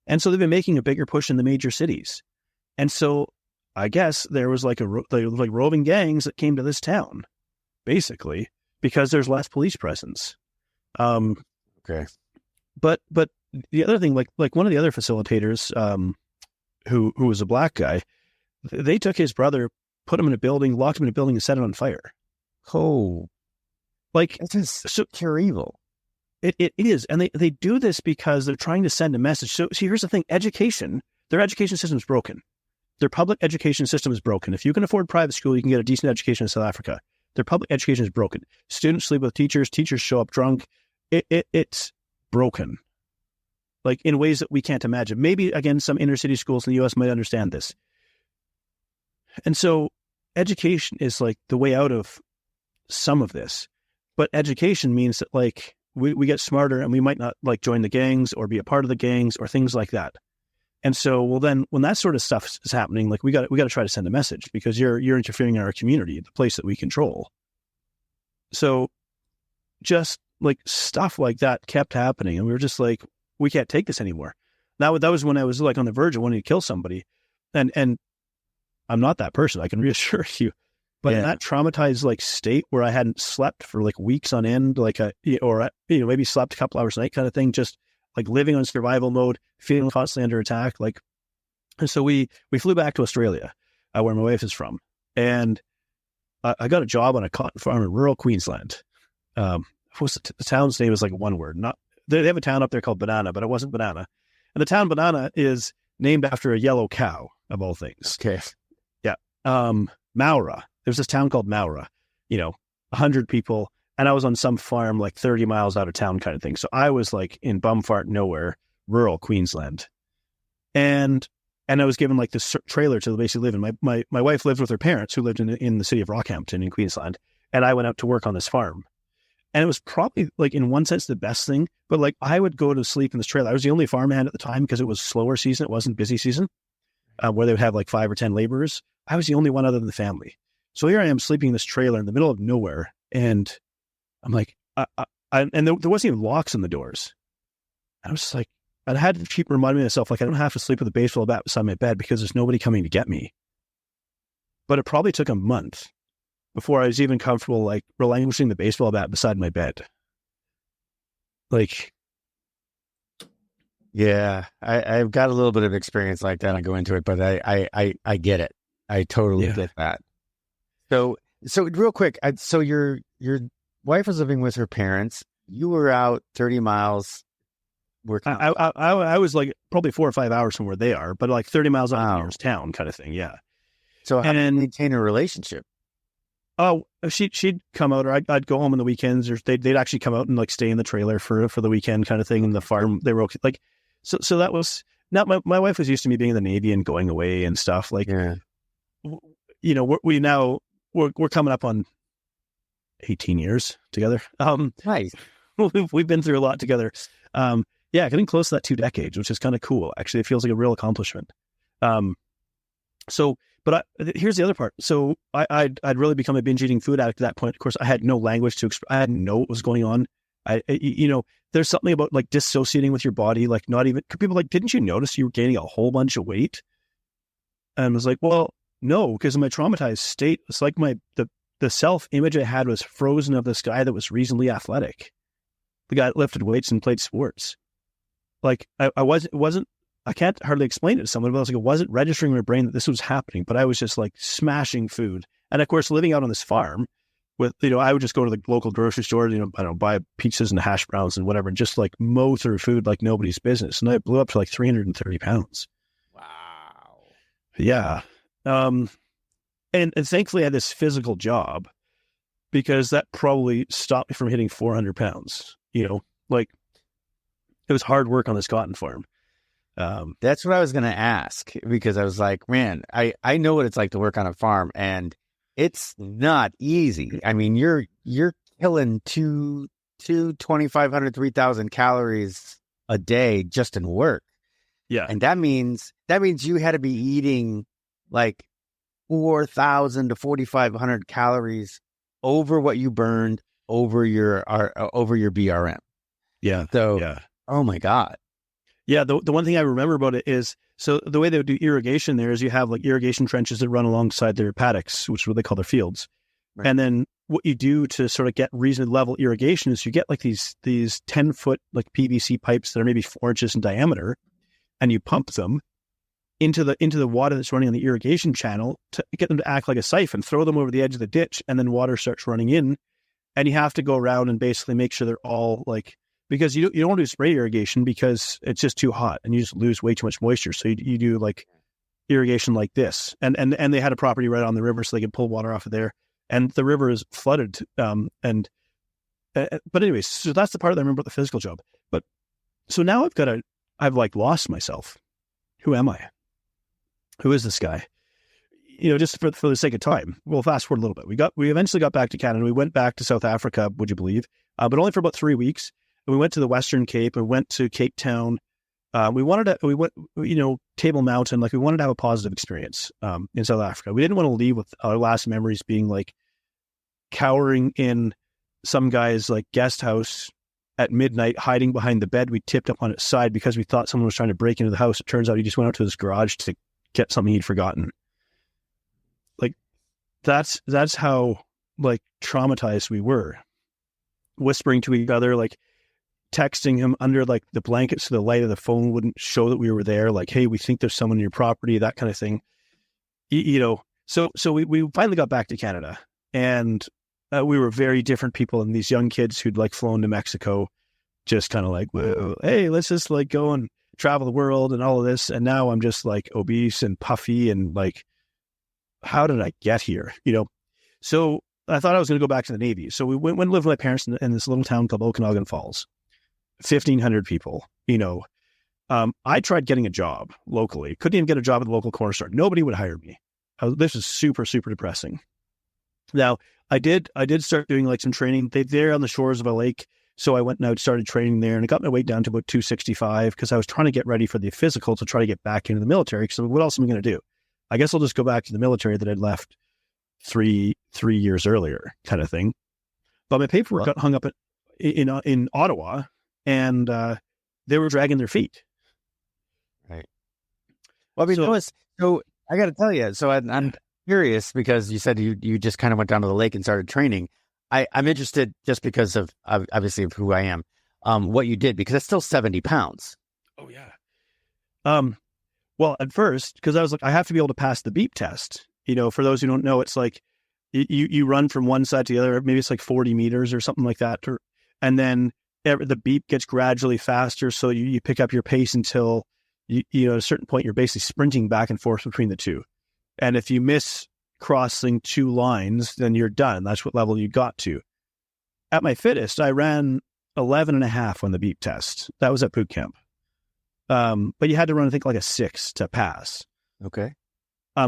And so they've been making a bigger push in the major cities. And so I guess there was like roving gangs that came to this town, basically, because there's less police presence. Okay. But the other thing, like one of the other facilitators, who was a black guy, they took his brother, put him in a building, locked him in a building, and set it on fire. Oh, like, that's pure evil. It is. And they do this because they're trying to send a message. So see, here's the thing. Their education system is broken. their public education system is broken. If you can afford private school, you can get a decent education in South Africa. Their public education is broken. Students sleep with teachers. Teachers show up drunk. It's broken, like in ways that we can't imagine. Maybe, again, some inner city schools in the U.S. might understand this. And so education is like the way out of some of this. But education means that like we get smarter and we might not like join the gangs or be a part of the gangs or things like that. And so, well, then when that sort of stuff is happening, like we got to try to send a message because you're interfering in our community, the place that we control. So just like stuff like that kept happening. And we were just like, we can't take this anymore. That was when I was like on the verge of wanting to kill somebody. And I'm not that person, I can reassure you. But in that traumatized like state where I hadn't slept for like weeks on end, like maybe slept a couple hours a night kind of thing, just like living on survival mode, feeling constantly under attack. Like, and so we flew back to Australia, where my wife is from. And I got a job on a cotton farm in rural Queensland. The town's name is like one word. They have a town up there called Banana, but it wasn't Banana. And the town Banana is named after a yellow cow, of all things. Okay. Yeah. Maura. There's this town called Maura, 100 people. And I was on some farm like 30 miles out of town kind of thing. So I was like in bumfart nowhere, rural Queensland. And I was given like this trailer to basically live in. My wife lived with her parents who lived in the city of Rockhampton in Queensland. And I went out to work on this farm. And it was probably like in one sense the best thing, but like I would go to sleep in this trailer. I was the only farmhand at the time because it was slower season. It wasn't busy season where they would have like 5 or 10 laborers. I was the only one other than the family. So here I am sleeping in this trailer in the middle of nowhere. And I'm like, and there wasn't even locks on the doors. And I was just like, I had to keep reminding myself, like, I don't have to sleep with a baseball bat beside my bed because there's nobody coming to get me. But it probably took a month before I was even comfortable, like, relinquishing the baseball bat beside my bed. Like, yeah, I've got a little bit of experience like that. I go into it, but I get it. I totally get that. So real quick, so your wife was living with her parents. You were out 30 miles. I was like probably 4 or 5 hours from where they are, but like 30 miles out of the nearest town kind of thing. Yeah. So how do you maintain a relationship? Oh, she'd come out, or I'd go home on the weekends, or they'd actually come out and like stay in the trailer for the weekend kind of thing. And the farm, they were okay. Like, so that was not my wife was used to me being in the Navy and going away and stuff. Like, we're coming up on 18 years together. Nice. We've been through a lot together. Getting close to that 2 decades, which is kind of cool. Actually, it feels like a real accomplishment. Here's the other part. So I'd really become a binge eating food addict at that point. Of course, I had no language to express. I didn't know what was going on. There's something about like dissociating with your body, like not even people like, didn't you notice you were gaining a whole bunch of weight? And I was like, well, no, because in my traumatized state, it's like the self-image I had was frozen of this guy that was reasonably athletic. The guy that lifted weights and played sports. Like I can't hardly explain it to someone, but I was like, it wasn't registering in my brain that this was happening, but I was just like smashing food. And of course, living out on this farm with, I would just go to the local grocery store, buy pizzas and hash browns and whatever, and just like mow through food like nobody's business. And I blew up to like 330 pounds. Wow. Yeah. And thankfully I had this physical job because that probably stopped me from hitting 400 pounds, like it was hard work on this cotton farm. That's what I was going to ask, because I was like, man, I know what it's like to work on a farm, and it's not easy. I mean, you're killing 2,500, 3,000 calories a day just in work. Yeah. And that means you had to be eating like 4,000 to 4,500 calories over what you burned over your BRM. Yeah. So, yeah. Oh my God. Yeah. The one thing I remember about it is, so the way they would do irrigation there is you have like irrigation trenches that run alongside their paddocks, which is what they call their fields. Right. And then what you do to sort of get reasonable level irrigation is you get like these 10-foot like PVC pipes that are maybe 4 inches in diameter, and you pump them into the water that's running on the irrigation channel to get them to act like a siphon, throw them over the edge of the ditch, and then water starts running in. And you have to go around and basically make sure they're all like, because you don't want to do spray irrigation because it's just too hot and you just lose way too much moisture. So you do like irrigation like this. And they had a property right on the river so they could pull water off of there. And the river is flooded. But anyways, so that's the part that I remember about the physical job. But so now I've like lost myself. Who am I? Who is this guy? Just for the sake of time, we'll fast forward a little bit. We eventually got back to Canada. We went back to South Africa, would you believe? But only for about 3 weeks. And we went to the Western Cape and went to Cape Town. We went, Table Mountain. Like we wanted to have a positive experience in South Africa. We didn't want to leave with our last memories being like cowering in some guy's like guest house at midnight, hiding behind the bed we tipped up on its side because we thought someone was trying to break into the house. It turns out he just went out to his garage to get something he'd forgotten. Like that's how like traumatized we were. Whispering to each other, like texting him under like the blankets so the light of the phone wouldn't show that we were there. Like, hey, we think there's someone in your property, that kind of thing. So we finally got back to Canada, and we were very different people than these young kids who'd like flown to Mexico, just kind of like, whoa, hey, let's just like go and travel the world and all of this. And now I'm just like obese and puffy and like, how did I get here? So I thought I was going to go back to the Navy. So we went and lived with my parents in this little town called Okanagan Falls, 1,500 people. I tried getting a job locally. Couldn't even get a job at the local corner store. Nobody would hire me. This is super, super depressing. Now, I did start doing like some training. They're on the shores of a lake. So I went and I started training there, and it got my weight down to about 265 because I was trying to get ready for the physical to try to get back into the military. So what else am I going to do? I guess I'll just go back to the military that I'd left three years earlier, kind of thing. But my paperwork got hung up in Ottawa, and they were dragging their feet. Right. Well, I mean, so I got to tell you. So I'm curious because you said you just kind of went down to the lake and started training. I'm interested just because of obviously of who I am, what you did, because it's still 70 pounds. Oh yeah. Well, at first, because I was like, I have to be able to pass the beep test. For those who don't know, it's like you run from one side to the other. Maybe it's like 40 meters or something like that. And then the beep gets gradually faster. So you pick up your pace until, at a certain point, you're basically sprinting back and forth between the two. And if you miss crossing two lines, then you're done. That's what level you got to. At my fittest, I ran 11.5 on the beep test. That was at boot camp. But you had to run, I think, like a 6 to pass. Okay.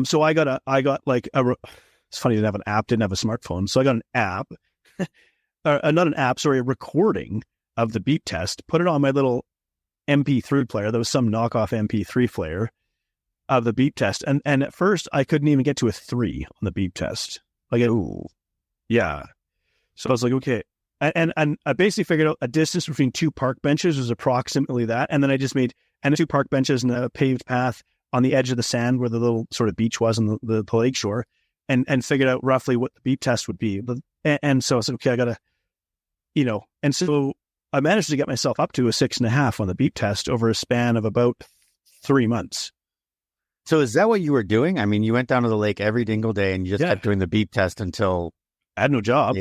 So I got it's funny, I didn't have an app, didn't have a smartphone. So I got an app, not an app, sorry, a recording of the beep test, put it on my little MP3 player. There was some knockoff MP3 player of the beep test. And at first I couldn't even get to a 3 on the beep test. Yeah. So I was like, okay. And I basically figured out a distance between 2 park benches was approximately that. And then I just made 2 park benches and a paved path on the edge of the sand where the little sort of beach was on the lake shore, and figured out roughly what the beep test would be. And so I said, okay, I gotta, and so I managed to get myself up to a 6.5 on the beep test over a span of about 3 months. So is that what you were doing? I mean, you went down to the lake every single day and you just kept doing the beep test until I had no job.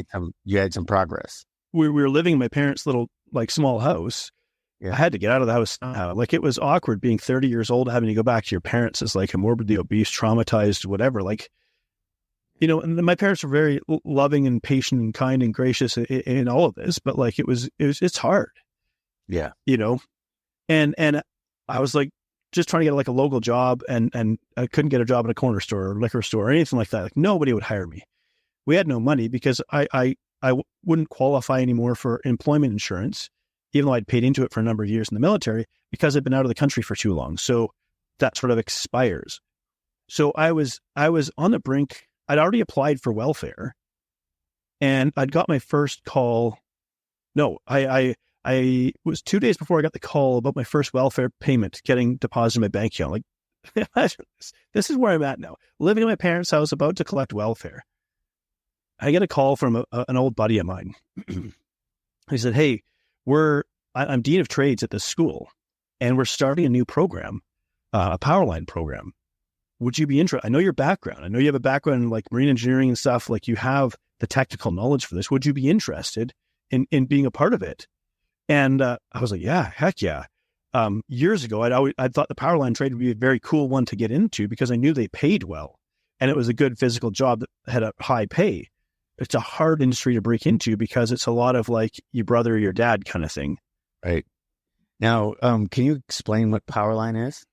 You had some progress. We were living in my parents' little like small house. Yeah. I had to get out of the house somehow. Like it was awkward being 30 years old, having to go back to your parents as like a morbidly obese, traumatized, whatever. Like, and my parents were very loving and patient and kind and gracious in all of this, but like it's hard. Yeah. And I was like just trying to get like a local job, and I couldn't get a job at a corner store or liquor store or anything like that. Like nobody would hire me. We had no money because I wouldn't qualify anymore for employment insurance, even though I'd paid into it for a number of years in the military, because I'd been out of the country for too long. So that sort of expires. So I was on the brink. I'd already applied for welfare, and I'd got my first call. No, I was 2 days before I got the call about my first welfare payment getting deposited in my bank account. Like, this is where I'm at now. Living in my parents' house, about to collect welfare. I get a call from an old buddy of mine. He said, hey, I'm dean of trades at this school, and we're starting a new program, a power line program. Would you be interested? I know your background. I know you have a background in like marine engineering and stuff. Like you have the technical knowledge for this. Would you be interested in being a part of it? And I was like, yeah, heck yeah. years ago, I thought the power line trade would be a very cool one to get into because I knew they paid well and it was a good physical job that had a high pay. It's a hard industry to break into because it's a lot of like your brother or your dad kind of thing. Right. Now, can you explain what power line is?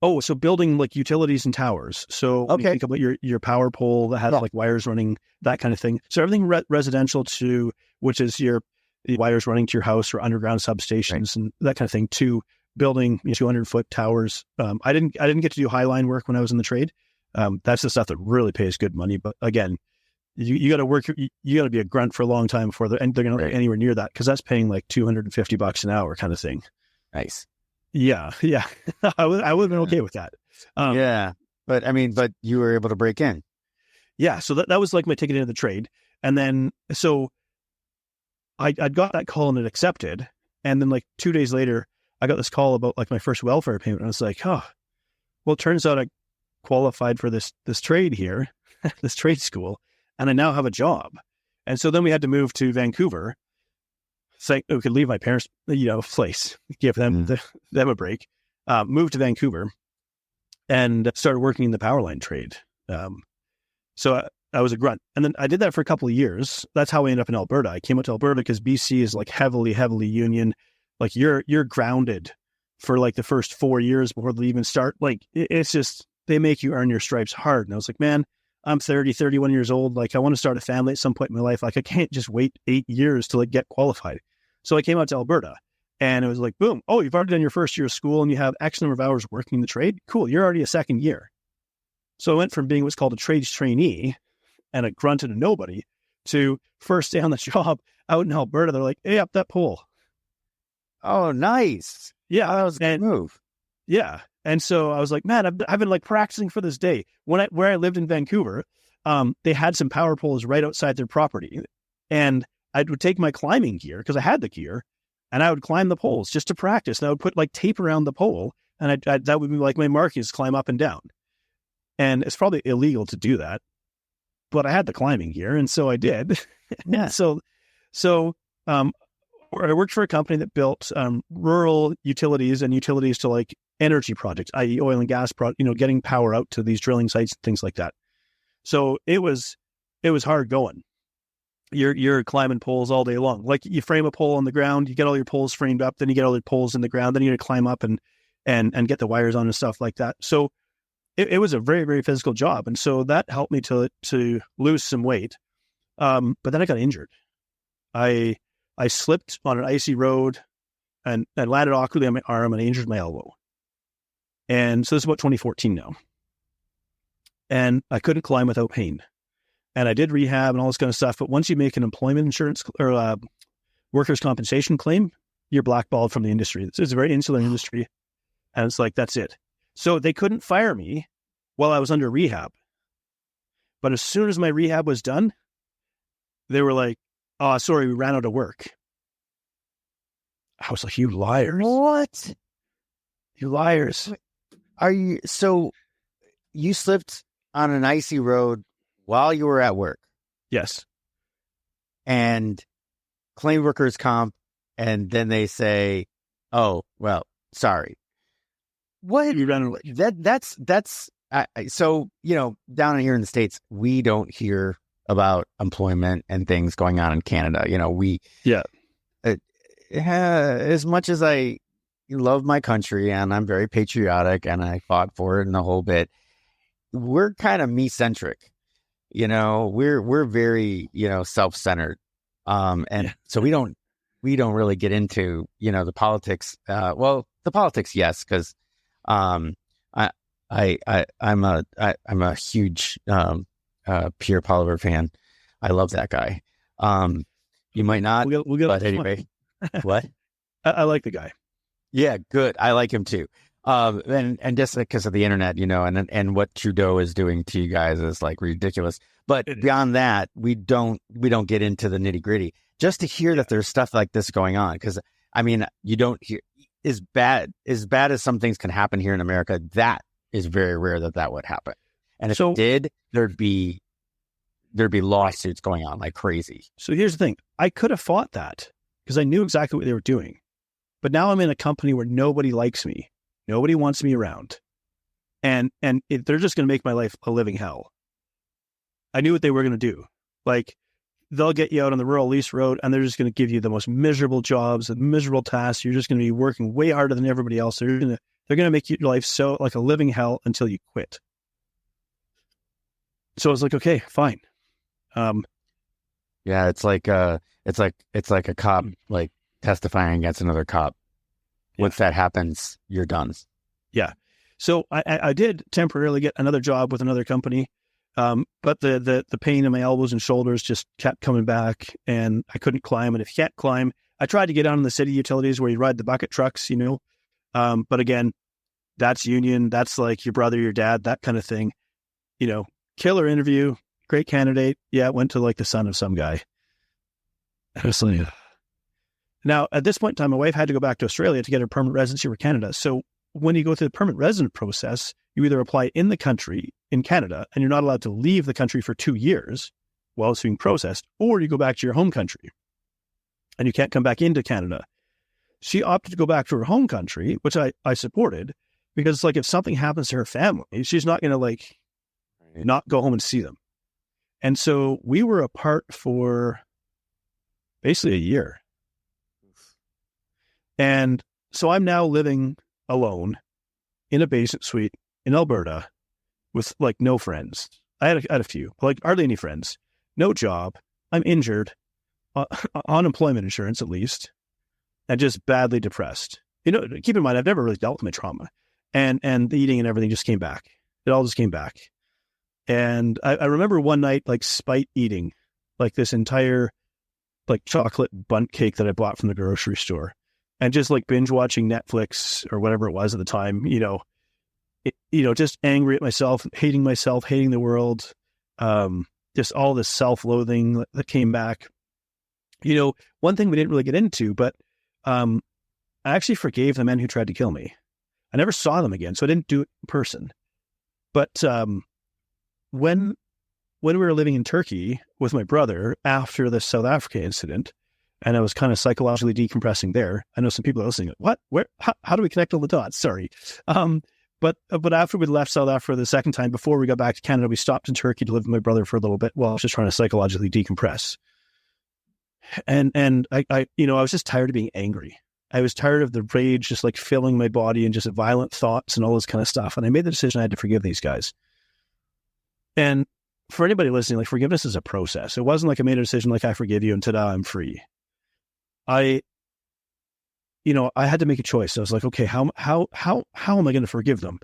Oh, so building like utilities and towers. So when you think about your power pole that has like wires running, that kind of thing. So everything residential to, which is your wires running to your house or underground substations and that kind of thing, to building 200-foot towers. I didn't get to do high line work when I was in the trade. That's the stuff that really pays good money. But again, you got to work. You got to be a grunt for a long time before they're going to get anywhere near that, because that's paying like $250 an hour kind of thing. Nice. Yeah. I would have been okay with that. But you were able to break in. Yeah. So that was like my ticket into the trade. And then, so I'd got that call and it accepted. And then like 2 days later, I got this call about like my first welfare payment. And I was like, well, it turns out I qualified for this trade here, this trade school, and I now have a job. And so then we had to move to Vancouver. So we could leave my parents' place, give them them a break, moved to Vancouver, and started working in the power line trade. So I was a grunt, and then I did that for a couple of years. That's how I ended up in Alberta. I came out to Alberta because BC is like heavily union. Like you're grounded for like the first 4 years before they even start. Like it's just, they make you earn your stripes hard. And I was like, man, I'm 31 years old. Like I want to start a family at some point in my life. Like I can't just wait 8 years to like get qualified. So I came out to Alberta and it was like, boom. Oh, you've already done your first year of school and you have X number of hours working in the trade. Cool. You're already a second year. So I went from being what's called a trades trainee and a grunt and a nobody to first day on the job out in Alberta. They're like, hey, up that pole. Oh, nice. Yeah. That was a good move. Yeah. And so I was like, man, I've been like practicing for this day. Where I lived in Vancouver, they had some power poles right outside their property. And I would take my climbing gear, because I had the gear, and I would climb the poles just to practice. And I would put like tape around the pole, and that would be like my markings, climb up and down. And it's probably illegal to do that, but I had the climbing gear, and so I did. Yeah. so I worked for a company that built rural utilities and utilities to like energy projects, i.e. oil and gas, getting power out to these drilling sites, things like that. So it was hard going. You're climbing poles all day long. Like you frame a pole on the ground, you get all your poles framed up, then you get all your poles in the ground, then you got to climb up and get the wires on and stuff like that. So it was a very, very physical job. And so that helped me to lose some weight. But then I got injured. I slipped on an icy road and landed awkwardly on my arm and I injured my elbow. And so this is about 2014 now. And I couldn't climb without pain. And I did rehab and all this kind of stuff. But once you make an employment insurance or workers' compensation claim, you're blackballed from the industry. It's a very insular industry. And it's like, that's it. So they couldn't fire me while I was under rehab. But as soon as my rehab was done, they were like, oh, sorry, we ran out of work. I was like, you liars. What? You liars. So you slipped on an icy road while you were at work? Yes. And claim workers' comp, and then they say, oh, well, sorry. What? You ran away. So, down here in the States, we don't hear about employment and things going on in Canada. As much as I love my country and I'm very patriotic and I fought for it and the whole bit, we're kind of me-centric. We're very, self-centered. So we don't really get into, the politics. The politics, yes, because I'm a huge Pierre Poliver fan. I love that guy. You might not, we'll get but anyway. What? I like the guy. Yeah, good. I like him too. And just because of the internet, and what Trudeau is doing to you guys is like ridiculous. But beyond that, we don't get into the nitty gritty. Just to hear that there's stuff like this going on, because you don't hear as bad as some things can happen here in America. That is very rare that would happen. And if it did, there'd be lawsuits going on like crazy. So here's the thing: I could have fought that because I knew exactly what they were doing. But now I'm in a company where nobody likes me. Nobody wants me around. And they're just going to make my life a living hell. I knew what they were going to do. Like, they'll get you out on the rural lease road and they're just going to give you the most miserable jobs and miserable tasks. You're just going to be working way harder than everybody else. They're going to make your life so like a living hell until you quit. So I was like, okay, fine. Yeah, it's like a cop like testifying against another cop. Once that happens, you're done. Yeah. So I did temporarily get another job with another company, but the pain in my elbows and shoulders just kept coming back, and I couldn't climb. And if you can't climb, I tried to get on the city utilities where you ride the bucket trucks, but again, that's union. That's like your brother, your dad, that kind of thing. Killer interview, great candidate. Yeah, went to like the son of some guy. I was like, now at this point in time, my wife had to go back to Australia to get her permanent residency for Canada. So when you go through the permanent resident process, you either apply in the country in Canada and you're not allowed to leave the country for 2 years while it's being processed, or you go back to your home country and you can't come back into Canada. She opted to go back to her home country, which I supported, because like if something happens to her family, she's not going to not go home and see them. And so we were apart for basically a year. And so I'm now living alone in a basement suite in Alberta with like no friends. I had a few, like hardly any friends, no job. I'm injured, unemployment insurance at least, and just badly depressed. Keep in mind, I've never really dealt with my trauma, and the eating and everything just came back. It all just came back. And I remember one night, like spite eating, like this entire like chocolate bundt cake that I bought from the grocery store, and just like binge watching Netflix or whatever it was at the time, just angry at myself, hating the world, just all this self-loathing that came back. One thing we didn't really get into, but I actually forgave the men who tried to kill me. I never saw them again, so I didn't do it in person. But when we were living in Turkey with my brother after the South Africa incident, and I was kind of psychologically decompressing there. I know some people are listening. What? Where? How do we connect all the dots? Sorry. But after we left South Africa the second time, before we got back to Canada, we stopped in Turkey to live with my brother for a little bit while I was just trying to psychologically decompress. And I was just tired of being angry. I was tired of the rage just like filling my body and just violent thoughts and all this kind of stuff. And I made the decision I had to forgive these guys. And for anybody listening, like forgiveness is a process. It wasn't like I made a decision like I forgive you and ta-da, I'm free. I had to make a choice. I was like, okay, how am I going to forgive them?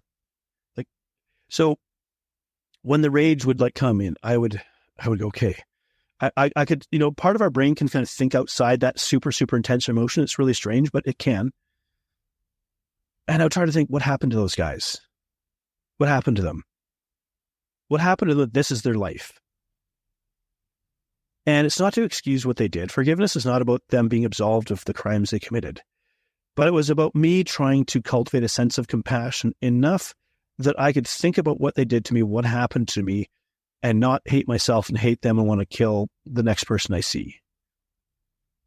Like, so when the rage would like come in, I would go, okay, I could, part of our brain can kind of think outside that super, super intense emotion. It's really strange, but it can. And I would try to think, what happened to those guys? What happened to them? What happened to them? This is their life. And it's not to excuse what they did. Forgiveness is not about them being absolved of the crimes they committed. But it was about me trying to cultivate a sense of compassion enough that I could think about what they did to me, what happened to me, and not hate myself and hate them and want to kill the next person I see.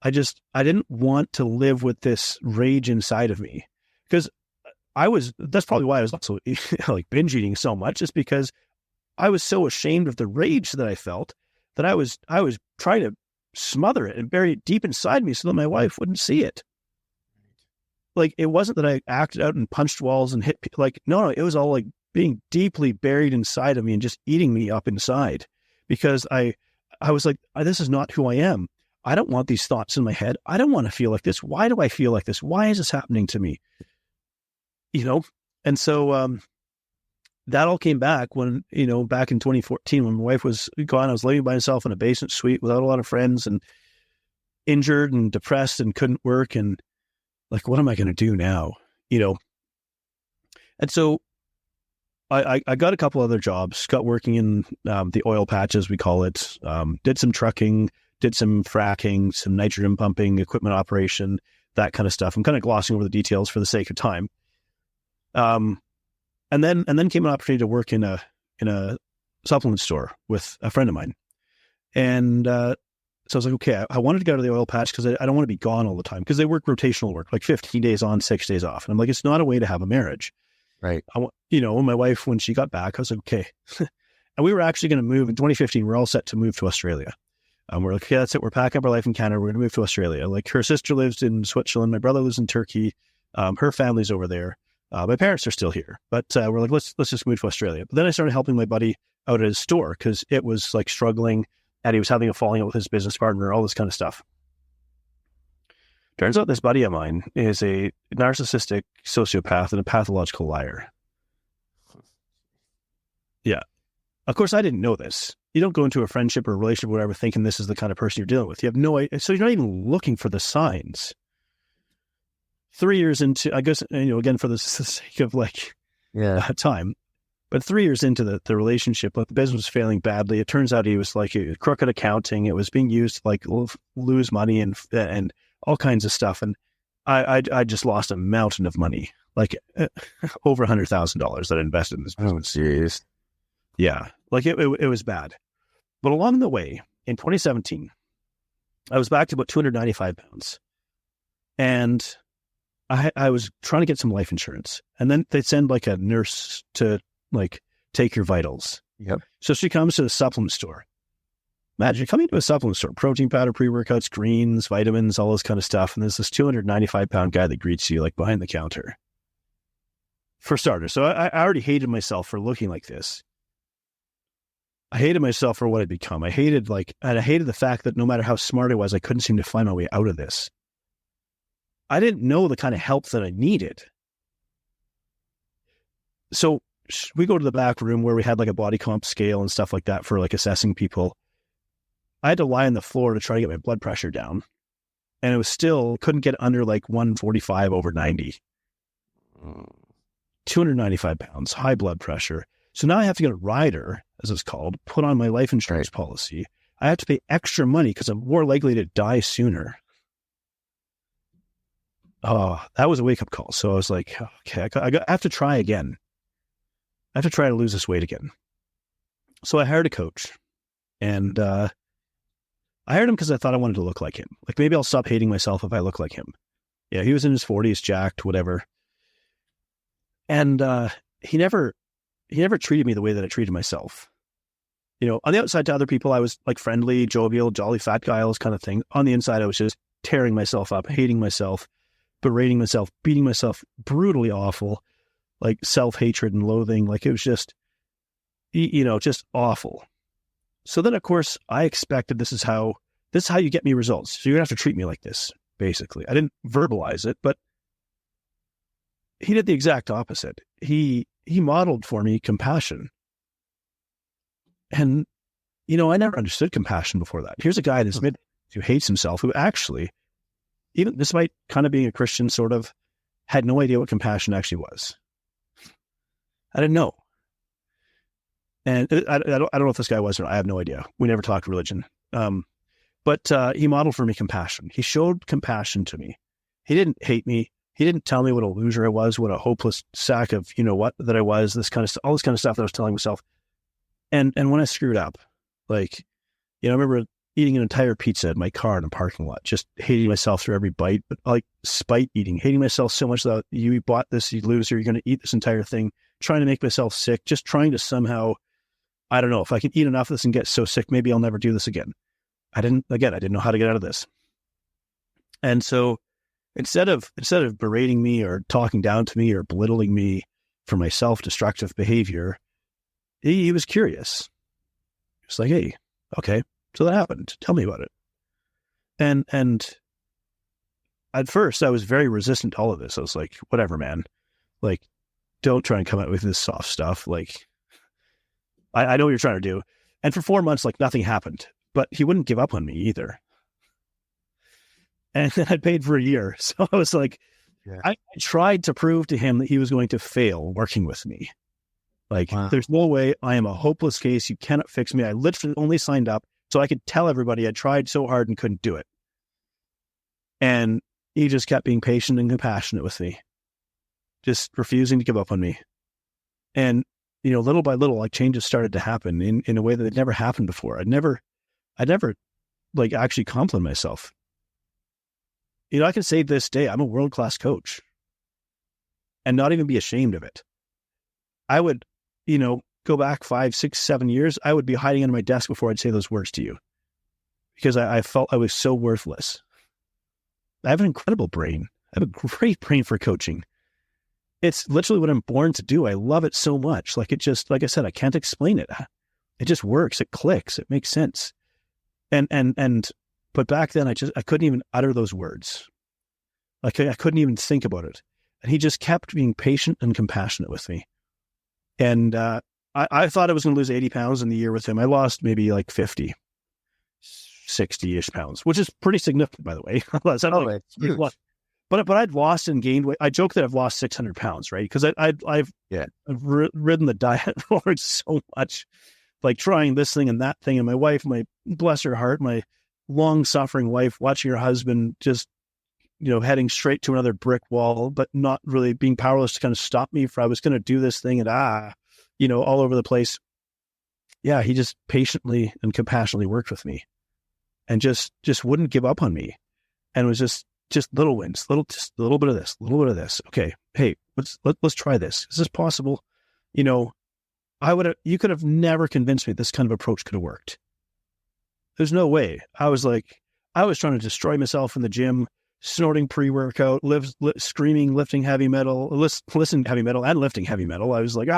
I didn't want to live with this rage inside of me, because that's probably why I was also like binge eating so much, is because I was so ashamed of the rage that I felt that I was trying to smother it and bury it deep inside me so that my wife wouldn't see it. Like, it wasn't that I acted out and punched walls and hit people. Like, no, it was all like being deeply buried inside of me and just eating me up inside, because I was like, this is not who I am. I don't want these thoughts in my head. I don't want to feel like this. Why do I feel like this? Why is this happening to me? And so, that all came back when, back in 2014, when my wife was gone. I was living by myself in a basement suite without a lot of friends and injured and depressed and couldn't work. And like, what am I going to do now? And so I got a couple other jobs, got working in the oil patch, as we call it, did some trucking, did some fracking, some nitrogen pumping, equipment operation, that kind of stuff. I'm kind of glossing over the details for the sake of time. And then came an opportunity to work in a supplement store with a friend of mine. And So I was like, okay, I wanted to go to the oil patch because I don't want to be gone all the time, because they work rotational work, like 15 days on, 6 days off. And I'm like, it's not a way to have a marriage. Right. When my wife, when she got back, I was like, okay. And we were actually going to move in 2015. We're all set to move to Australia. We're like, okay, that's it. We're packing up our life in Canada. We're going to move to Australia. Like, her sister lives in Switzerland. My brother lives in Turkey. Her family's over there. My parents are still here, but we're like, let's just move to Australia. But then I started helping my buddy out at his store because it was like struggling, and he was having a falling out with his business partner, all this kind of stuff. Turns out this buddy of mine is a narcissistic sociopath and a pathological liar. Yeah. Of course, I didn't know this. You don't go into a friendship or a relationship or whatever thinking this is the kind of person you're dealing with. You have no idea. So you're not even looking for the signs. 3 years into, I guess, again, for the sake of time, but 3 years into the relationship, like, the business was failing badly. It turns out he was like crooked accounting. It was being used to like lose money and all kinds of stuff. And I just lost a mountain of money, like over $100,000 that I invested in this business. Oh, serious. Yeah. Like it was bad. But along the way, in 2017, I was back to about 295 pounds. And I was trying to get some life insurance. And then they'd send like a nurse to like take your vitals. Yep. So she comes to the supplement store. Imagine coming to a supplement store, protein powder, pre-workouts, greens, vitamins, all this kind of stuff. And there's this 295-pound guy that greets you like behind the counter. For starters. So I already hated myself for looking like this. I hated myself for what I'd become. I hated the fact that no matter how smart I was, I couldn't seem to find my way out of this. I didn't know the kind of help that I needed. So we go to the back room where we had like a body comp scale and stuff like that for like assessing people. I had to lie on the floor to try to get my blood pressure down. And it was still, couldn't get under like 145 over 90. 295 pounds, high blood pressure. So now I have to get a rider, as it's called, put on my life insurance policy. I have to pay extra money because I'm more likely to die sooner. Oh, that was a wake-up call. So I was like, okay, I have to try again. I have to try to lose this weight again. So I hired a coach. And I hired him because I thought I wanted to look like him. Like, maybe I'll stop hating myself if I look like him. Yeah, he was in his 40s, jacked, whatever. And he never treated me the way that I treated myself. On the outside to other people, I was like friendly, jovial, jolly, fat guy, all this kind of thing. On the inside, I was just tearing myself up, hating myself, berating myself, beating myself, brutally awful, like self-hatred and loathing. Like, it was just, just awful. So then, of course, I expected this is how you get me results. So you're going to have to treat me like this, basically. I didn't verbalize it, but he did the exact opposite. He modeled for me compassion. And, I never understood compassion before that. Here's a guy that's who hates himself, who actually, even despite kind of being a Christian, sort of, had no idea what compassion actually was. I didn't know. And I don't know if this guy was or not. I have no idea. We never talked religion. But he modeled for me compassion. He showed compassion to me. He didn't hate me. He didn't tell me what a loser I was, what a hopeless sack of, that I was, this kind of all this kind of stuff that I was telling myself. And when I screwed up, like, I remember eating an entire pizza in my car in a parking lot, just hating myself through every bite, but like spite eating, hating myself so much that you bought this, you loser, you're going to eat this entire thing, trying to make myself sick, just trying to somehow, I don't know, if I can eat enough of this and get so sick, maybe I'll never do this again. I didn't know how to get out of this. And so instead of berating me or talking down to me or belittling me for my self-destructive behavior, he was curious. He was like, hey, okay, so that happened. Tell me about it. And at first I was very resistant to all of this. I was like, whatever, man. Like, don't try and come out with this soft stuff. Like, I know what you're trying to do. And for 4 months, like, nothing happened, but he wouldn't give up on me either. And I'd paid for a year. So I was like, yeah. I tried to prove to him that he was going to fail working with me. Like, wow. There's no way. I am a hopeless case. You cannot fix me. I literally only signed up so I could tell everybody I tried so hard and couldn't do it. And he just kept being patient and compassionate with me, just refusing to give up on me. And, little by little, like, changes started to happen in a way that had never happened before. I'd never like actually compliment myself. You know, I can say this day, I'm a world-class coach and not even be ashamed of it. I would, you know, go back 5, 6, 7 years, I would be hiding under my desk before I'd say those words to you because I felt I was so worthless. I have an incredible brain. I have a great brain for coaching. It's literally what I'm born to do. I love it so much. Like it just, like I said, I can't explain it. It just works. It clicks. It makes sense. But back then I couldn't even utter those words. Like I couldn't even think about it. And he just kept being patient and compassionate with me. And I thought I was going to lose 80 pounds in the year with him. I lost maybe like 50, 60-ish pounds, which is pretty significant, by the way. But I'd lost and gained weight. I joke that I've lost 600 pounds, right? Because I've ridden the diet forward so much, like trying this thing and that thing. And my wife, bless her heart, my long-suffering wife, watching her husband just, you know, heading straight to another brick wall, but not really being powerless to kind of stop me for I was going to do this thing and you know, all over the place. Yeah, he just patiently and compassionately worked with me and just wouldn't give up on me. And it was just little wins, just a little bit of this, a little bit of this. Okay, hey, let's try this. Is this possible? You know, you could have never convinced me this kind of approach could have worked. There's no way. I was trying to destroy myself in the gym, snorting pre-workout, screaming, lifting heavy metal, listening to heavy metal and lifting heavy metal. I was like,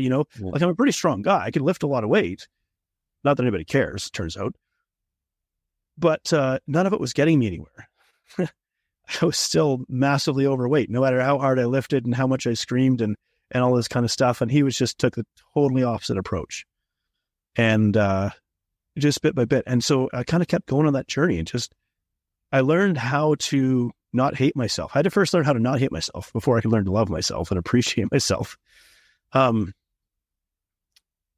you know, like I'm a pretty strong guy. I can lift a lot of weight. Not that anybody cares, it turns out. But none of it was getting me anywhere. I was still massively overweight, no matter how hard I lifted and how much I screamed and all this kind of stuff. And he took the totally opposite approach. And just bit by bit. And so I kind of kept going on that journey and I learned how to not hate myself. I had to first learn how to not hate myself before I could learn to love myself and appreciate myself. But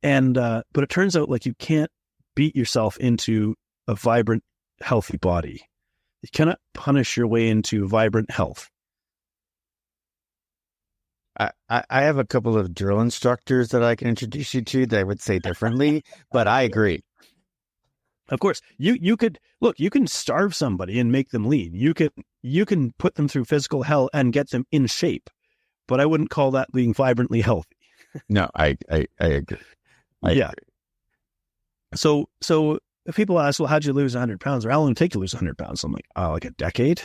it turns out like you can't beat yourself into a vibrant, healthy body. You cannot punish your way into vibrant health. I have a couple of drill instructors that I can introduce you to that I would say differently, but I agree. Of course, you can starve somebody and make them lean. You can put them through physical hell and get them in shape, but I wouldn't call that being vibrantly healthy. No, I agree. I agree. So if people ask, well, how'd you lose 100 pounds? Or how long did it take to lose 100 pounds? I'm like, like a decade.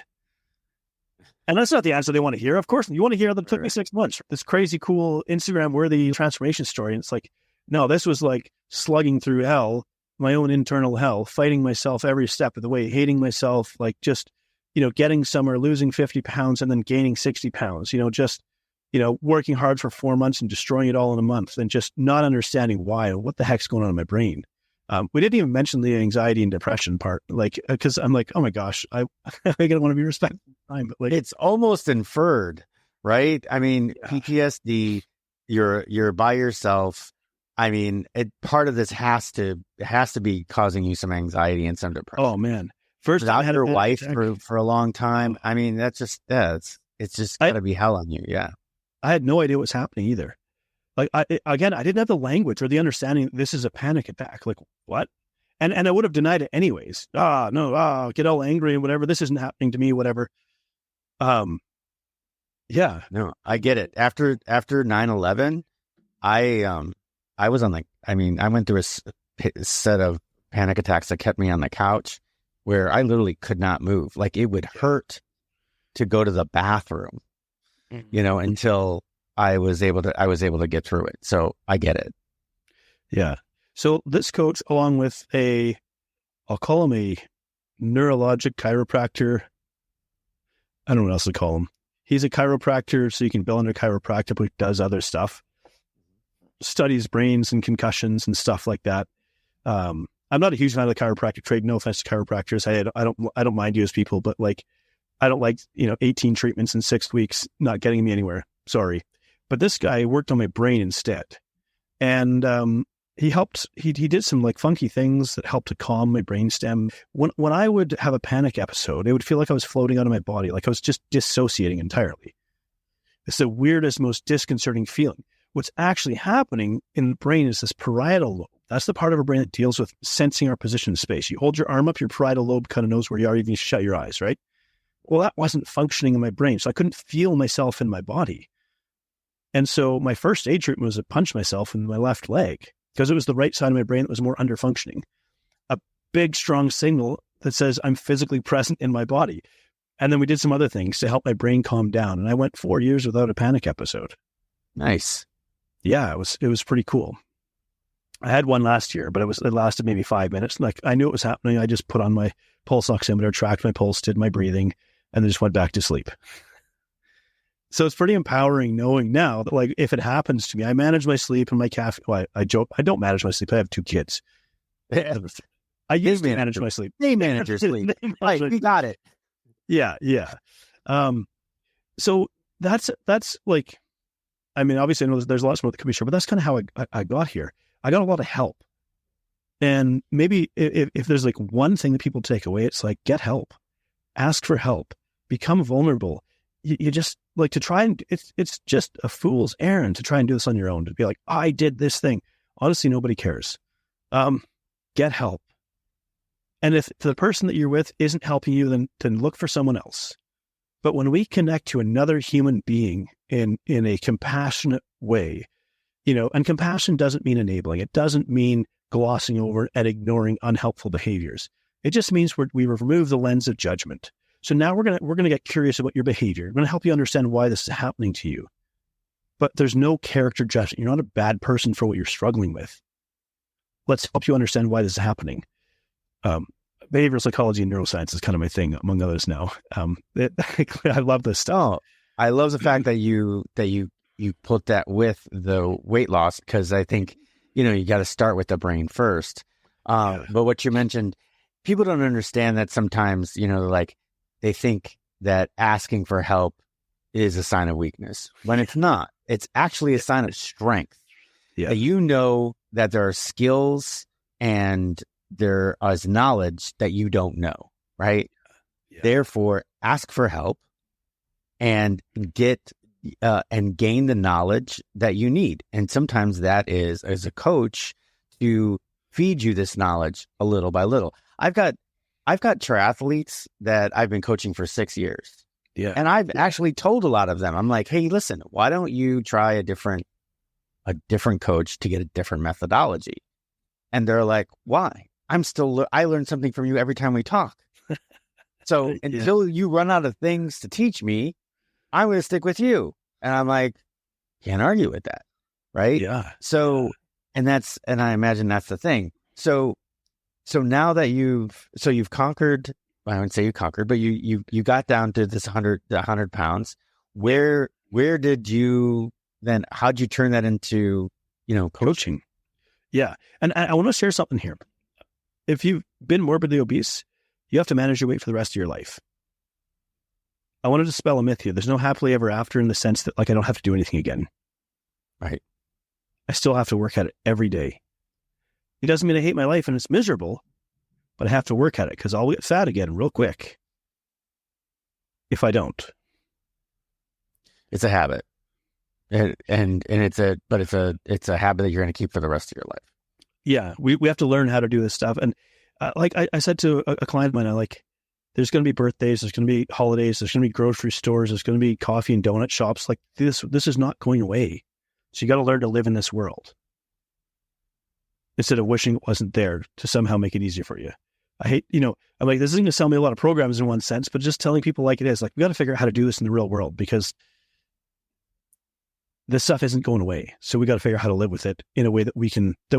And that's not the answer they want to hear. Of course, you want to hear that it took me 6 months. This crazy, cool Instagram-worthy transformation story. And it's like, no, this was like slugging through hell, my own internal hell, fighting myself every step of the way, hating myself, like just, you know, getting somewhere, losing 50 pounds and then gaining 60 pounds, you know, just, you know, working hard for 4 months and destroying it all in a month and just not understanding why, what the heck's going on in my brain. We didn't even mention the anxiety and depression part, like, because I'm like, oh my gosh, I don't want to be respectful of time, but like, it's almost inferred, right? I mean, PTSD, you're by yourself. I mean, part of this has to be causing you some anxiety and some depression. Oh man, first without your wife for a long time. I mean, that's just it's just got to be hell on you. Yeah, I had no idea what's happening either. Like I didn't have the language or the understanding that this is a panic attack. Like what? And I would have denied it anyways. Get all angry and whatever. This isn't happening to me. Whatever. Yeah. No, I get it. After 9/11, I was on I went through a set of panic attacks that kept me on the couch where I literally could not move. Like it would hurt to go to the bathroom, you know, until I was able to get through it. So I get it. Yeah. So this coach, along with I'll call him a neurologic chiropractor. I don't know what else to call him. He's a chiropractor, so you can bill under chiropractor, but he does other stuff. Studies brains and concussions and stuff like that. I'm not a huge fan of the chiropractic trade. No offense to chiropractors. I don't mind you as people, but like, I don't like, 18 treatments in 6 weeks, not getting me anywhere. Sorry. But this guy worked on my brain instead. And, he did some like funky things that helped to calm my brainstem. When I would have a panic episode, it would feel like I was floating out of my body. Like I was just dissociating entirely. It's the weirdest, most disconcerting feeling. What's actually happening in the brain is this parietal lobe. That's the part of our brain that deals with sensing our position in space. You hold your arm up, your parietal lobe kind of knows where you are, even if you shut your eyes, right? Well, that wasn't functioning in my brain, so I couldn't feel myself in my body. And so my first aid treatment was to punch myself in my left leg because it was the right side of my brain that was more under functioning. A big, strong signal that says I'm physically present in my body. And then we did some other things to help my brain calm down. And I went 4 years without a panic episode. Nice. Yeah, it was pretty cool. I had one last year, but it lasted maybe 5 minutes. Like I knew it was happening. I just put on my pulse oximeter, tracked my pulse, did my breathing, and then just went back to sleep. So it's pretty empowering knowing now that, like, if it happens to me, I manage my sleep and my caffeine. Well, I joke, I don't manage my sleep. I have 2 kids. I used to manage my sleep. They manage your sleep. Right, we got it. Yeah. So that's like, I mean, obviously I know there's lots more that could be shared, but that's kind of how I got here. I got a lot of help. And maybe if there's like one thing that people take away, it's like, get help, ask for help, become vulnerable. You just like to try and it's just a fool's errand to try and do this on your own, to be like, I did this thing. Honestly, nobody cares. Get help. And if the person that you're with isn't helping you, then look for someone else. But when we connect to another human being in a compassionate way, and compassion doesn't mean enabling. It doesn't mean glossing over and ignoring unhelpful behaviors. It just means we remove the lens of judgment. So now we're gonna get curious about your behavior. We're gonna help you understand why this is happening to you. But there's no character judgment. You're not a bad person for what you're struggling with. Let's help you understand why this is happening. Behavioral psychology and neuroscience is kind of my thing, among others now. I love this stuff. Oh, I love the fact that you put that with the weight loss, because I think, you got to start with the brain first. But what you mentioned, people don't understand that sometimes, like they think that asking for help is a sign of weakness when it's not. It's actually a sign of strength. Yeah. That there are skills and there is knowledge that you don't know, right? Yeah. Therefore, ask for help and gain the knowledge that you need. And sometimes that is, as a coach, to feed you this knowledge a little by little. I've got triathletes that I've been coaching for 6 years. Yeah. And I've actually told a lot of them, I'm like, hey, listen, why don't you try a different coach to get a different methodology? And they're like, why? I learn something from you every time we talk. So until you run out of things to teach me, I'm going to stick with you. And I'm like, can't argue with that. Right. Yeah. So, and I imagine that's the thing. So now that you've conquered, I wouldn't say you conquered, but you got down to this 100 pounds. Where did you then, how'd you turn that into, coaching? Yeah. And I want to share something here. If you've been morbidly obese, you have to manage your weight for the rest of your life. I want to dispel a myth here. There's no happily ever after, in the sense that, like, I don't have to do anything again. Right. I still have to work at it every day. It doesn't mean I hate my life and it's miserable, but I have to work at it, because I'll get fat again real quick if I don't. It's a habit. And it's a habit that you're going to keep for the rest of your life. Yeah, we have to learn how to do this stuff. And like I said to a client of mine, there's going to be birthdays, there's going to be holidays, there's going to be grocery stores, there's going to be coffee and donut shops. Like this is not going away. So you got to learn to live in this world instead of wishing it wasn't there to somehow make it easier for you. I hate, I'm like, this isn't going to sell me a lot of programs in one sense, but just telling people like it is, like, we got to figure out how to do this in the real world, because this stuff isn't going away. So we got to figure out how to live with it in a way that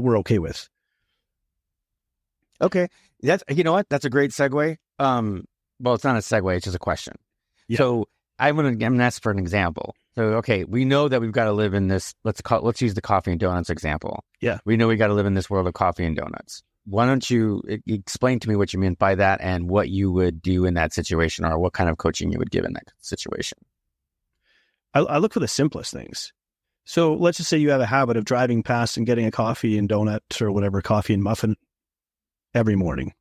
we're okay with. Okay. You know what? That's a great segue. Well, it's not a segue. It's just a question. Yeah. So I'm going to ask for an example. So, okay, we know that we've got to live in this, let's use the coffee and donuts example. Yeah. We know we got to live in this world of coffee and donuts. Why don't you explain to me what you meant by that and what you would do in that situation, or what kind of coaching you would give in that situation? I look for the simplest things. So let's just say you have a habit of driving past and getting a coffee and donut or whatever, coffee and muffin every morning.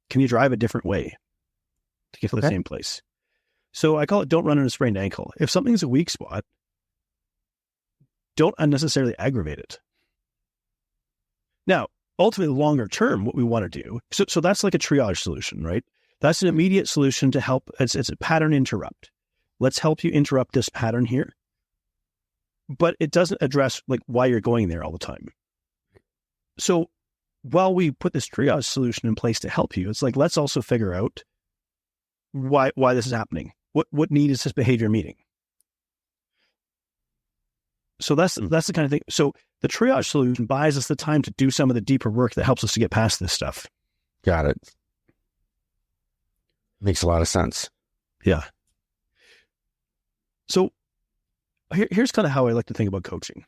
Can you drive a different way to get to the same place? So I call it, don't run on a sprained ankle. If something's a weak spot, don't unnecessarily aggravate it. Now, ultimately longer term, what we want to do. So that's like a triage solution, right? That's an immediate solution to help. It's a pattern interrupt. Let's help you interrupt this pattern here. But it doesn't address like why you're going there all the time. So while we put this triage solution in place to help you, it's like, let's also figure out why this is happening. What need is this behavior meeting? So that's the kind of thing. So the triage solution buys us the time to do some of the deeper work that helps us to get past this stuff. Got it. Makes a lot of sense. Yeah. So here's kind of how I like to think about coaching.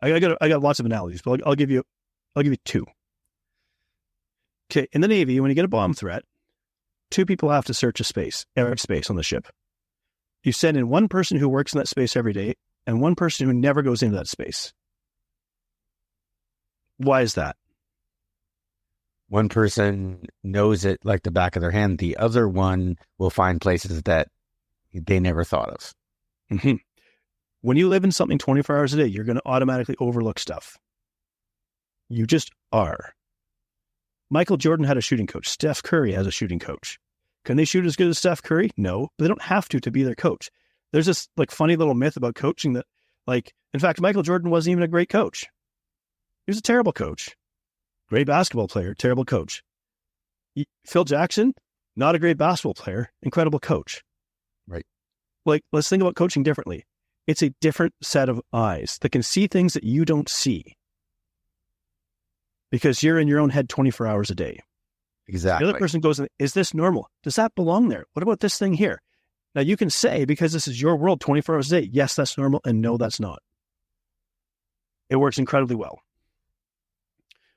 I got lots of analogies, but I'll give you two. Okay, in the Navy, when you get a bomb threat, two people have to search every space on the ship. You send in one person who works in that space every day and one person who never goes into that space. Why is that? One person knows it like the back of their hand. The other one will find places that they never thought of. Mm-hmm. When you live in something 24 hours a day, you're going to automatically overlook stuff. You just are. Michael Jordan had a shooting coach. Steph Curry has a shooting coach. Can they shoot as good as Steph Curry? No, but they don't have to be their coach. There's this like funny little myth about coaching that in fact, Michael Jordan wasn't even a great coach. He was a terrible coach. Great basketball player, terrible coach. Phil Jackson, not a great basketball player, incredible coach. Right. Like, let's think about coaching differently. It's a different set of eyes that can see things that you don't see because you're in your own head 24 hours a day. Exactly. The other person goes, is this normal? Does that belong there? What about this thing here? Now you can say, because this is your world 24 hours a day, yes, that's normal, and no, that's not. It works incredibly well.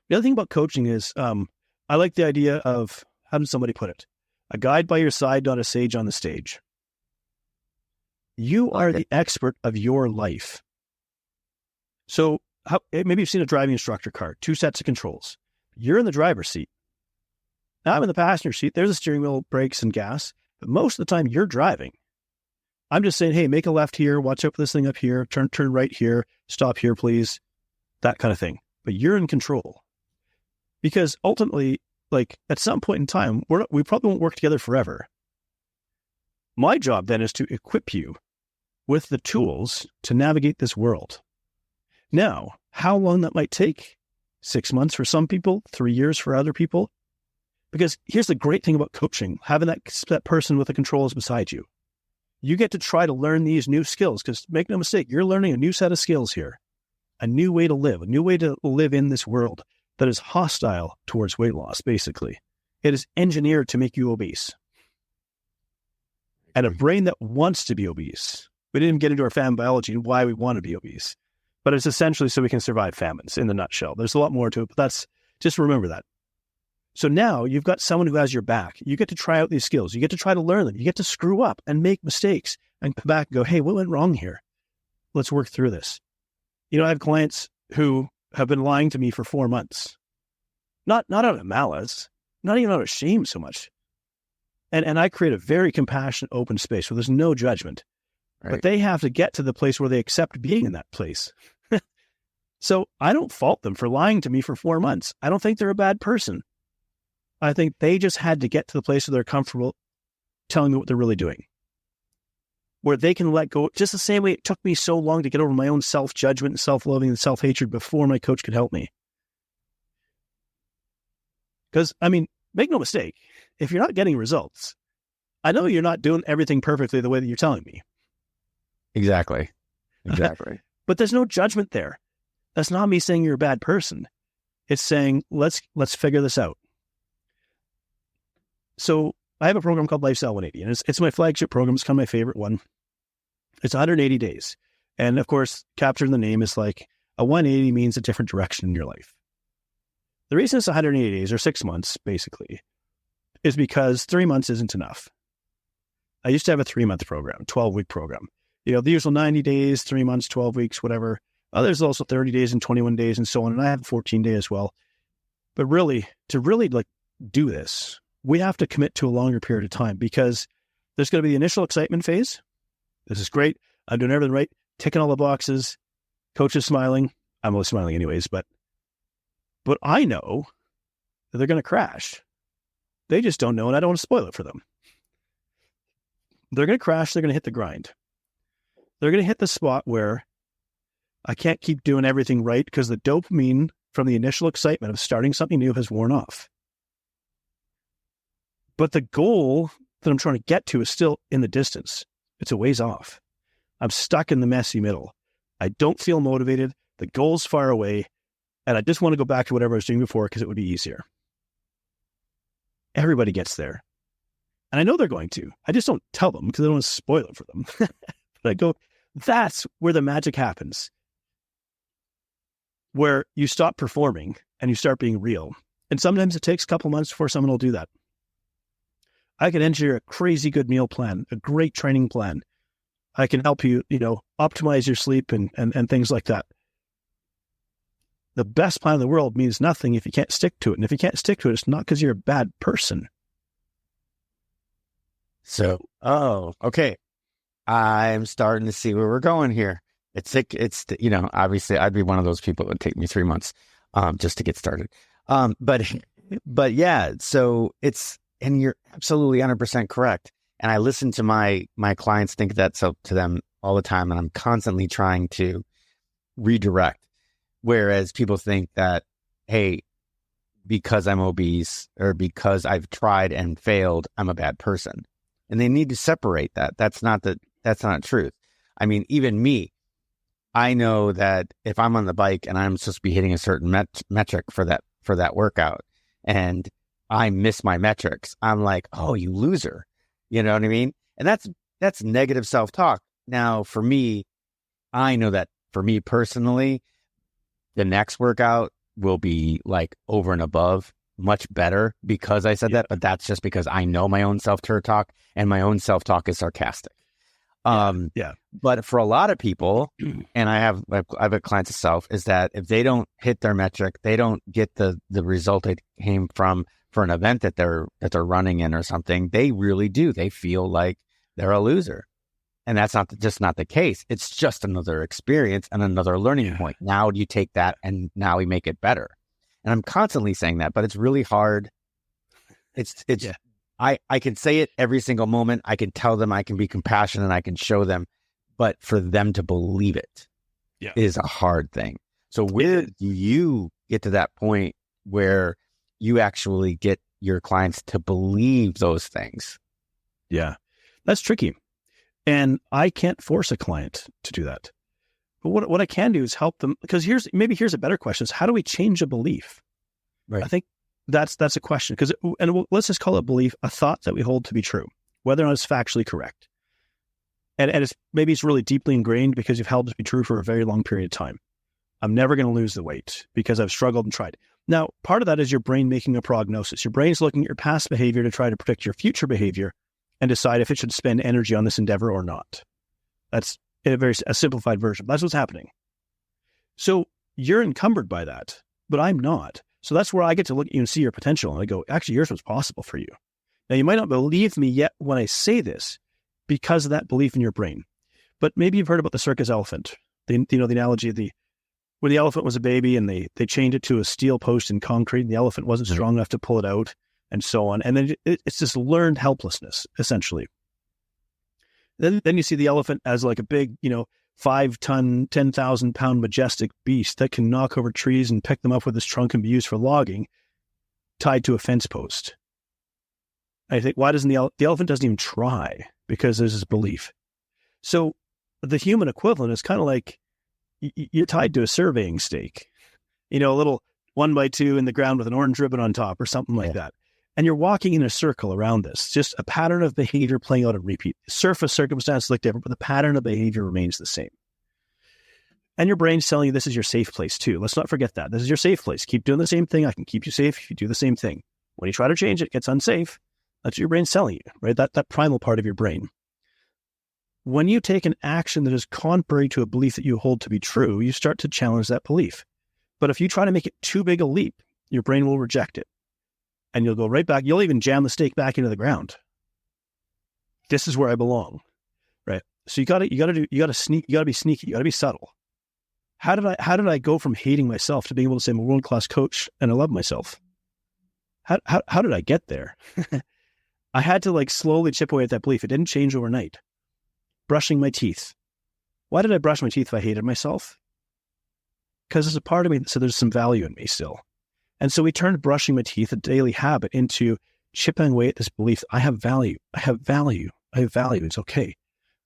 The other thing about coaching is I like the idea of, how did somebody put it? A guide by your side, not a sage on the stage. You are the expert of your life. So maybe you've seen a driving instructor car, 2 sets of controls. You're in the driver's seat. Now I'm in the passenger seat. There's a steering wheel, brakes, and gas. But most of the time you're driving. I'm just saying, hey, make a left here. Watch out for this thing up here. Turn right here. Stop here, please. That kind of thing. But you're in control. Because ultimately, at some point in time, we probably won't work together forever. My job then is to equip you with the tools to navigate this world. Now, how long that might take? 6 months for some people, 3 years for other people. Because here's the great thing about coaching, having that person with the controls beside you. You get to try to learn these new skills, because make no mistake, you're learning a new set of skills here, a new way to live in this world that is hostile towards weight loss, basically. It is engineered to make you obese. And a brain that wants to be obese. We didn't even get into our famine biology and why we want to be obese. But it's essentially so we can survive famines in the nutshell. There's a lot more to it, but just remember that. So now you've got someone who has your back. You get to try out these skills. You get to try to learn them. You get to screw up and make mistakes and come back and go, hey, what went wrong here? Let's work through this. I have clients who have been lying to me for 4 months. Not out of malice, not even out of shame so much. And I create a very compassionate, open space where there's no judgment. Right. But they have to get to the place where they accept being in that place. So I don't fault them for lying to me for 4 months. I don't think they're a bad person. I think they just had to get to the place where they're comfortable telling me what they're really doing. Where they can let go, just the same way it took me so long to get over my own self-judgment and self-loathing and self-hatred before my coach could help me. Because, make no mistake, if you're not getting results, I know you're not doing everything perfectly the way that you're telling me. Exactly. But there's no judgment there. That's not me saying you're a bad person. It's saying, let's figure this out. So I have a program called Lifestyle 180, and it's my flagship program. It's kind of my favorite one. It's 180 days. And of course, captured in the name is like a 180 means a different direction in your life. The reason it's 180 days or 6 months, basically, is because 3 months isn't enough. I used to have a 3-month program, 12-week program. The usual 90 days, 3 months, 12 weeks, whatever. There's also 30 days and 21 days and so on. And I have 14 days as well. But really, to really do this, we have to commit to a longer period of time, because there's going to be the initial excitement phase. This is great. I'm doing everything right. Ticking all the boxes. Coach is smiling. I'm only smiling anyways, but But I know that they're going to crash. They just don't know, and I don't want to spoil it for them. They're going to crash. They're going to hit the grind. They're going to hit the spot where I can't keep doing everything right because the dopamine from the initial excitement of starting something new has worn off. But the goal that I'm trying to get to is still in the distance. It's a ways off. I'm stuck in the messy middle. I don't feel motivated. The goal's far away. And I just want to go back to whatever I was doing before because it would be easier. Everybody gets there. And I know they're going to. I just don't tell them because I don't want to spoil it for them. But I go, that's where the magic happens. Where you stop performing and you start being real. And sometimes it takes a couple months before someone will do that. I can engineer a crazy good meal plan, a great training plan. I can help you, optimize your sleep and things like that. The best plan in the world means nothing if you can't stick to it. And if you can't stick to it, it's not because you're a bad person. So, okay. I'm starting to see where we're going here. Obviously I'd be one of those people that would take me 3 months, just to get started. But yeah, so and you're absolutely 100% correct. And I listen to my clients think that so to them all the time. And I'm constantly trying to redirect. Whereas people think that, hey, because I'm obese or because I've tried and failed, I'm a bad person. And they need to separate that. That's not truth. I mean, even me, I know that if I'm on the bike and I'm supposed to be hitting a certain metric for that workout and I miss my metrics, I'm like, oh, you loser. You know what I mean? And that's negative self-talk. Now, for me, I know that for me personally, the next workout will be like over and above much better because I said that, but that's just because I know my own self-talk and my own self-talk is sarcastic. But for a lot of people, and I've clients myself, is that if they don't hit their metric, they don't get the result they came from for an event that they're running in or something, they really do. They feel like they're a loser. And that's just not the case. It's just another experience and another learning point. Now you take that and now we make it better. And I'm constantly saying that, but it's really hard. I can say it every single moment. I can tell them, I can be compassionate, and I can show them, but for them to believe it is a hard thing. So where do you get to that point where you actually get your clients to believe those things? Yeah, that's tricky. And I can't force a client to do that. But what I can do is help them, because here's a better question: is how do we change a belief? Right. I think that's a question, let's just call it belief, a thought that we hold to be true, whether or not it's factually correct. And it's really deeply ingrained because you've held it to be true for a very long period of time. I'm never going to lose the weight because I've struggled and tried. Now, part of that is your brain making a prognosis. Your brain's looking at your past behavior to try to predict your future behavior and decide if it should spend energy on this endeavor or not. That's a simplified version. That's what's happening. So you're encumbered by that, but I'm not. So that's where I get to look at you and see your potential. And I go, actually, here's what's possible for you. Now, you might not believe me yet when I say this because of that belief in your brain. But maybe you've heard about the circus elephant. The analogy of where the elephant was a baby and they chained it to a steel post in concrete and the elephant wasn't strong enough to pull it out and so on. And then it's this learned helplessness, essentially. Then you see the elephant as like a big, 5-ton, 10,000-pound majestic beast that can knock over trees and pick them up with his trunk and be used for logging, tied to a fence post. I think, why doesn't the elephant doesn't even try? Because there's this belief. So the human equivalent is kind of like you're tied to a surveying stake, a little 1x2 in the ground with an orange ribbon on top or something like that. And you're walking in a circle around this, just a pattern of behavior playing out and repeat. Surface circumstances look different, but the pattern of behavior remains the same. And your brain's telling you this is your safe place too. Let's not forget that. This is your safe place. Keep doing the same thing. I can keep you safe if you do the same thing. When you try to change it, it gets unsafe. That's what your brain's telling you, right? That primal part of your brain. When you take an action that is contrary to a belief that you hold to be true, you start to challenge that belief. But if you try to make it too big a leap, your brain will reject it. And you'll go right back. You'll even jam the stake back into the ground. This is where I belong, right? So you gotta be sneaky. You gotta be subtle. How did I go from hating myself to being able to say I'm a world-class coach and I love myself? How did I get there? I had to like slowly chip away at that belief. It didn't change overnight. Brushing my teeth. Why did I brush my teeth if I hated myself? Because there's a part of me that said there's some value in me still. And so we turned brushing my teeth, a daily habit, into chipping away at this belief. I have value. I have value. I have value. It's okay.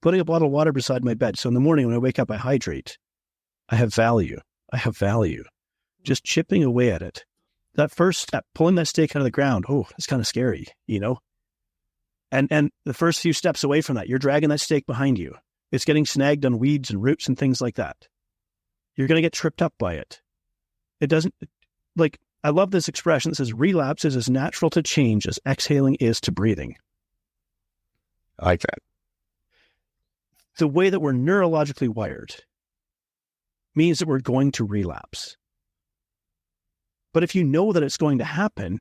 Putting a bottle of water beside my bed. So in the morning when I wake up, I hydrate. I have value. I have value. Just chipping away at it. That first step, pulling that stake out of the ground. Oh, it's kind of scary, you know? And the first few steps away from that, you're dragging that stake behind you. It's getting snagged on weeds and roots and things like that. You're going to get tripped up by it. It doesn't, like, I love this expression that says relapse is as natural to change as exhaling is to breathing. I like that. The way that we're neurologically wired means that we're going to relapse. But if you know that it's going to happen,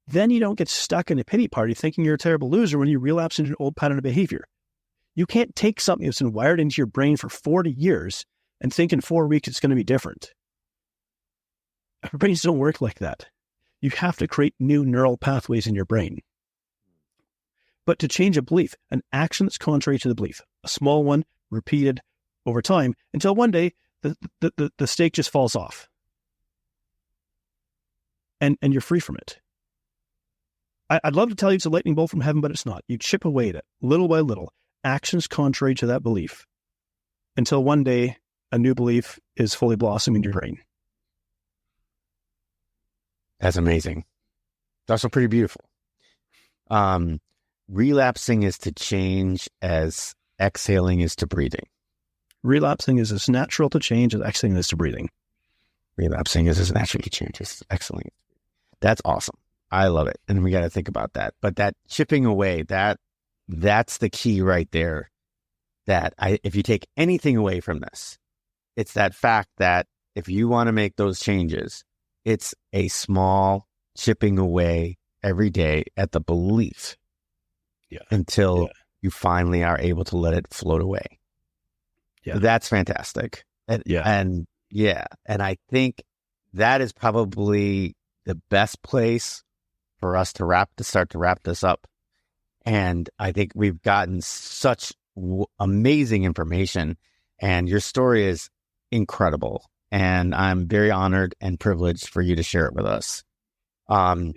then you don't get stuck in a pity party thinking you're a terrible loser when you relapse into an old pattern of behavior. You can't take something that's been wired into your brain for 40 years and think in 4 weeks it's going to be different. Our brains don't work like that. You have to create new neural pathways in your brain. But to change a belief, an action that's contrary to the belief, a small one repeated over time until one day the stake just falls off. And you're free from it. I'd love to tell you it's a lightning bolt from heaven, but it's not. You chip away at it, little by little, actions contrary to that belief, until one day a new belief is fully blossoming in your brain. That's amazing. It's also pretty beautiful. Relapsing is to change as exhaling is to breathing. Relapsing is as natural to change as exhaling is to breathing. Relapsing is as natural to change as exhaling. That's awesome. I love it. And we got to think about that. But that chipping away, that's the key right there. If you take anything away from this, it's that fact that if you want to make those changes, it's a small chipping away every day at the belief until you finally are able to let it float away. Yeah. That's fantastic. And I think that is probably the best place for us to start to wrap this up. And I think we've gotten such amazing information, and your story is incredible. And I'm very honored and privileged for you to share it with us. So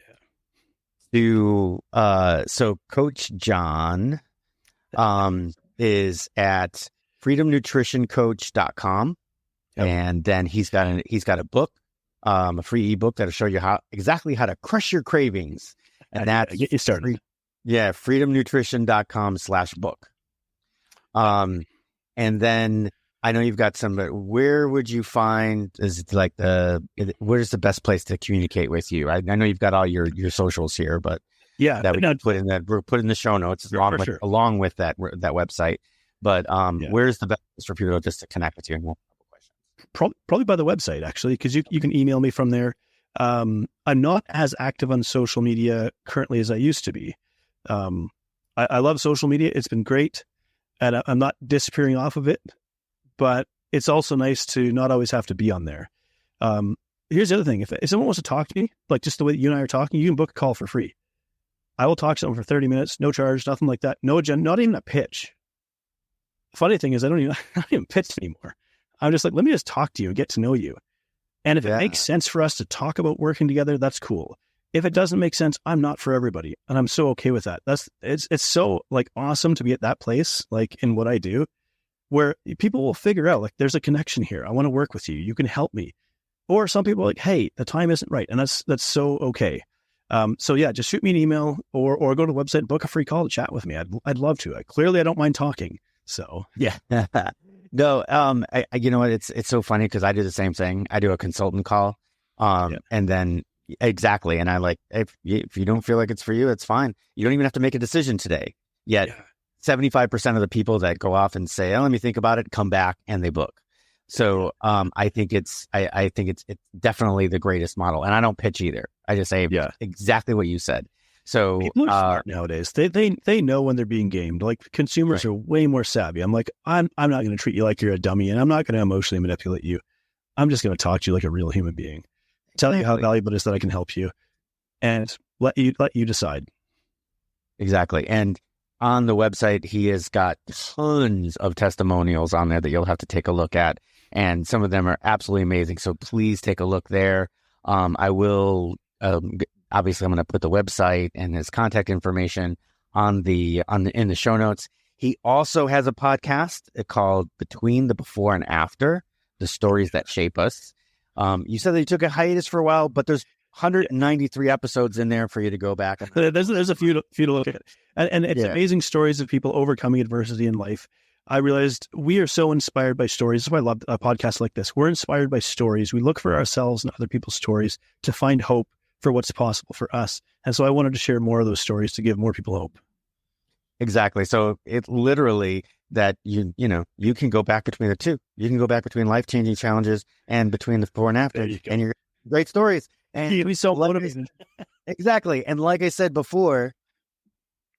Coach John is at freedomnutritioncoach.com. Yep. And then he's got a book, a free ebook that'll show you exactly how to crush your cravings. And that's get you started. freedomnutrition.com/book. And then I know you've got some, but where would you find, where's the best place to communicate with you? I know you've got all your socials here, but that we can put in the show notes along with that website. But where's the best place for people just to connect with you? And probably by the website, actually, because you can email me from there. I'm not as active on social media currently as I used to be. I love social media. It's been great. And I'm not disappearing off of it, but it's also nice to not always have to be on there. Here's the other thing. If someone wants to talk to me, like just the way that you and I are talking, you can book a call for free. I will talk to someone for 30 minutes, no charge, nothing like that. No agenda, not even a pitch. The funny thing is I don't even pitch anymore. I'm just like, let me just talk to you and get to know you. And if it makes sense for us to talk about working together, that's cool. If it doesn't make sense, I'm not for everybody. And I'm so okay with that. It's so like awesome to be at that place, like in what I do, where people will figure out like, there's a connection here. I want to work with you. You can help me. Or some people are like, hey, the time isn't right. And that's so okay. So yeah, just shoot me an email or go to the website and book a free call to chat with me. I'd love to. I don't mind talking. So yeah. No, you know what? It's so funny because I do the same thing. I do a consultant call. And then exactly. And I like, if you don't feel like it's for you, it's fine. You don't even have to make a decision today. Yet 75% of the people that go off and say, oh, let me think about it, come back and they book. So I think it's definitely the greatest model. And I don't pitch either. I just say exactly what you said. So people are smart nowadays. They know when they're being gamed. Like consumers are way more savvy. I'm like, I'm not going to treat you like you're a dummy, and I'm not going to emotionally manipulate you. I'm just going to talk to you like a real human being, tell you how valuable it is that I can help you, and let you decide. Exactly. And on the website, he has got tons of testimonials on there that you'll have to take a look at. And some of them are absolutely amazing. So please take a look there. I will, obviously, I'm going to put the website and his contact information in the show notes. He also has a podcast called Between the Before and After, the stories that shape us. You said that you took a hiatus for a while, but there's 193 episodes in there for you to go back. There's a few to look at. And it's amazing stories of people overcoming adversity in life. I realized we are so inspired by stories. That's why I love a podcast like this. We're inspired by stories. We look for ourselves and other people's stories to find hope for what's possible for us. And so I wanted to share more of those stories to give more people hope. Exactly. So it literally that you can go back between the two. You can go back between life-changing challenges and between the before and after. And you're great stories. And you'll be so motivated. Exactly. And like I said before,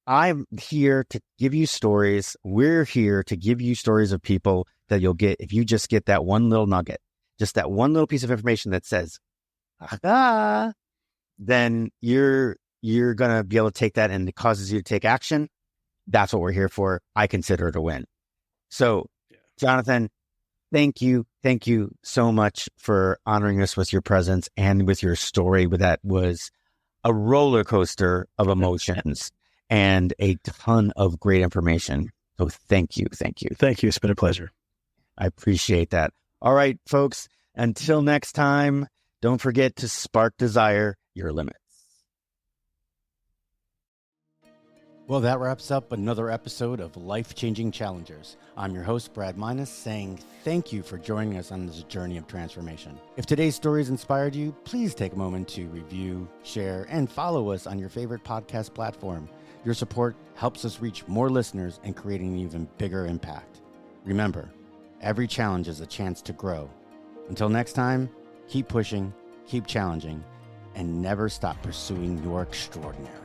I'm here to give you stories. We're here to give you stories of people that you'll get if you just get that one little nugget, just that one little piece of information that says, then you're going to be able to take that and it causes you to take action. That's what we're here for. I consider it a win. So, Jonathan, thank you. Thank you so much for honoring us with your presence and with your story. That was a roller coaster of emotions and a ton of great information. So thank you. Thank you. Thank you. It's been a pleasure. I appreciate that. All right, folks, until next time, don't forget to spark desire your limits. Well, that wraps up another episode of Life-Changing Challengers. I'm your host, Brad Minus, saying thank you for joining us on this journey of transformation. If today's stories inspired you, please take a moment to review, share, and follow us on your favorite podcast platform. Your support helps us reach more listeners and create an even bigger impact. Remember, every challenge is a chance to grow. Until next time, keep pushing, keep challenging, and never stop pursuing your extraordinary.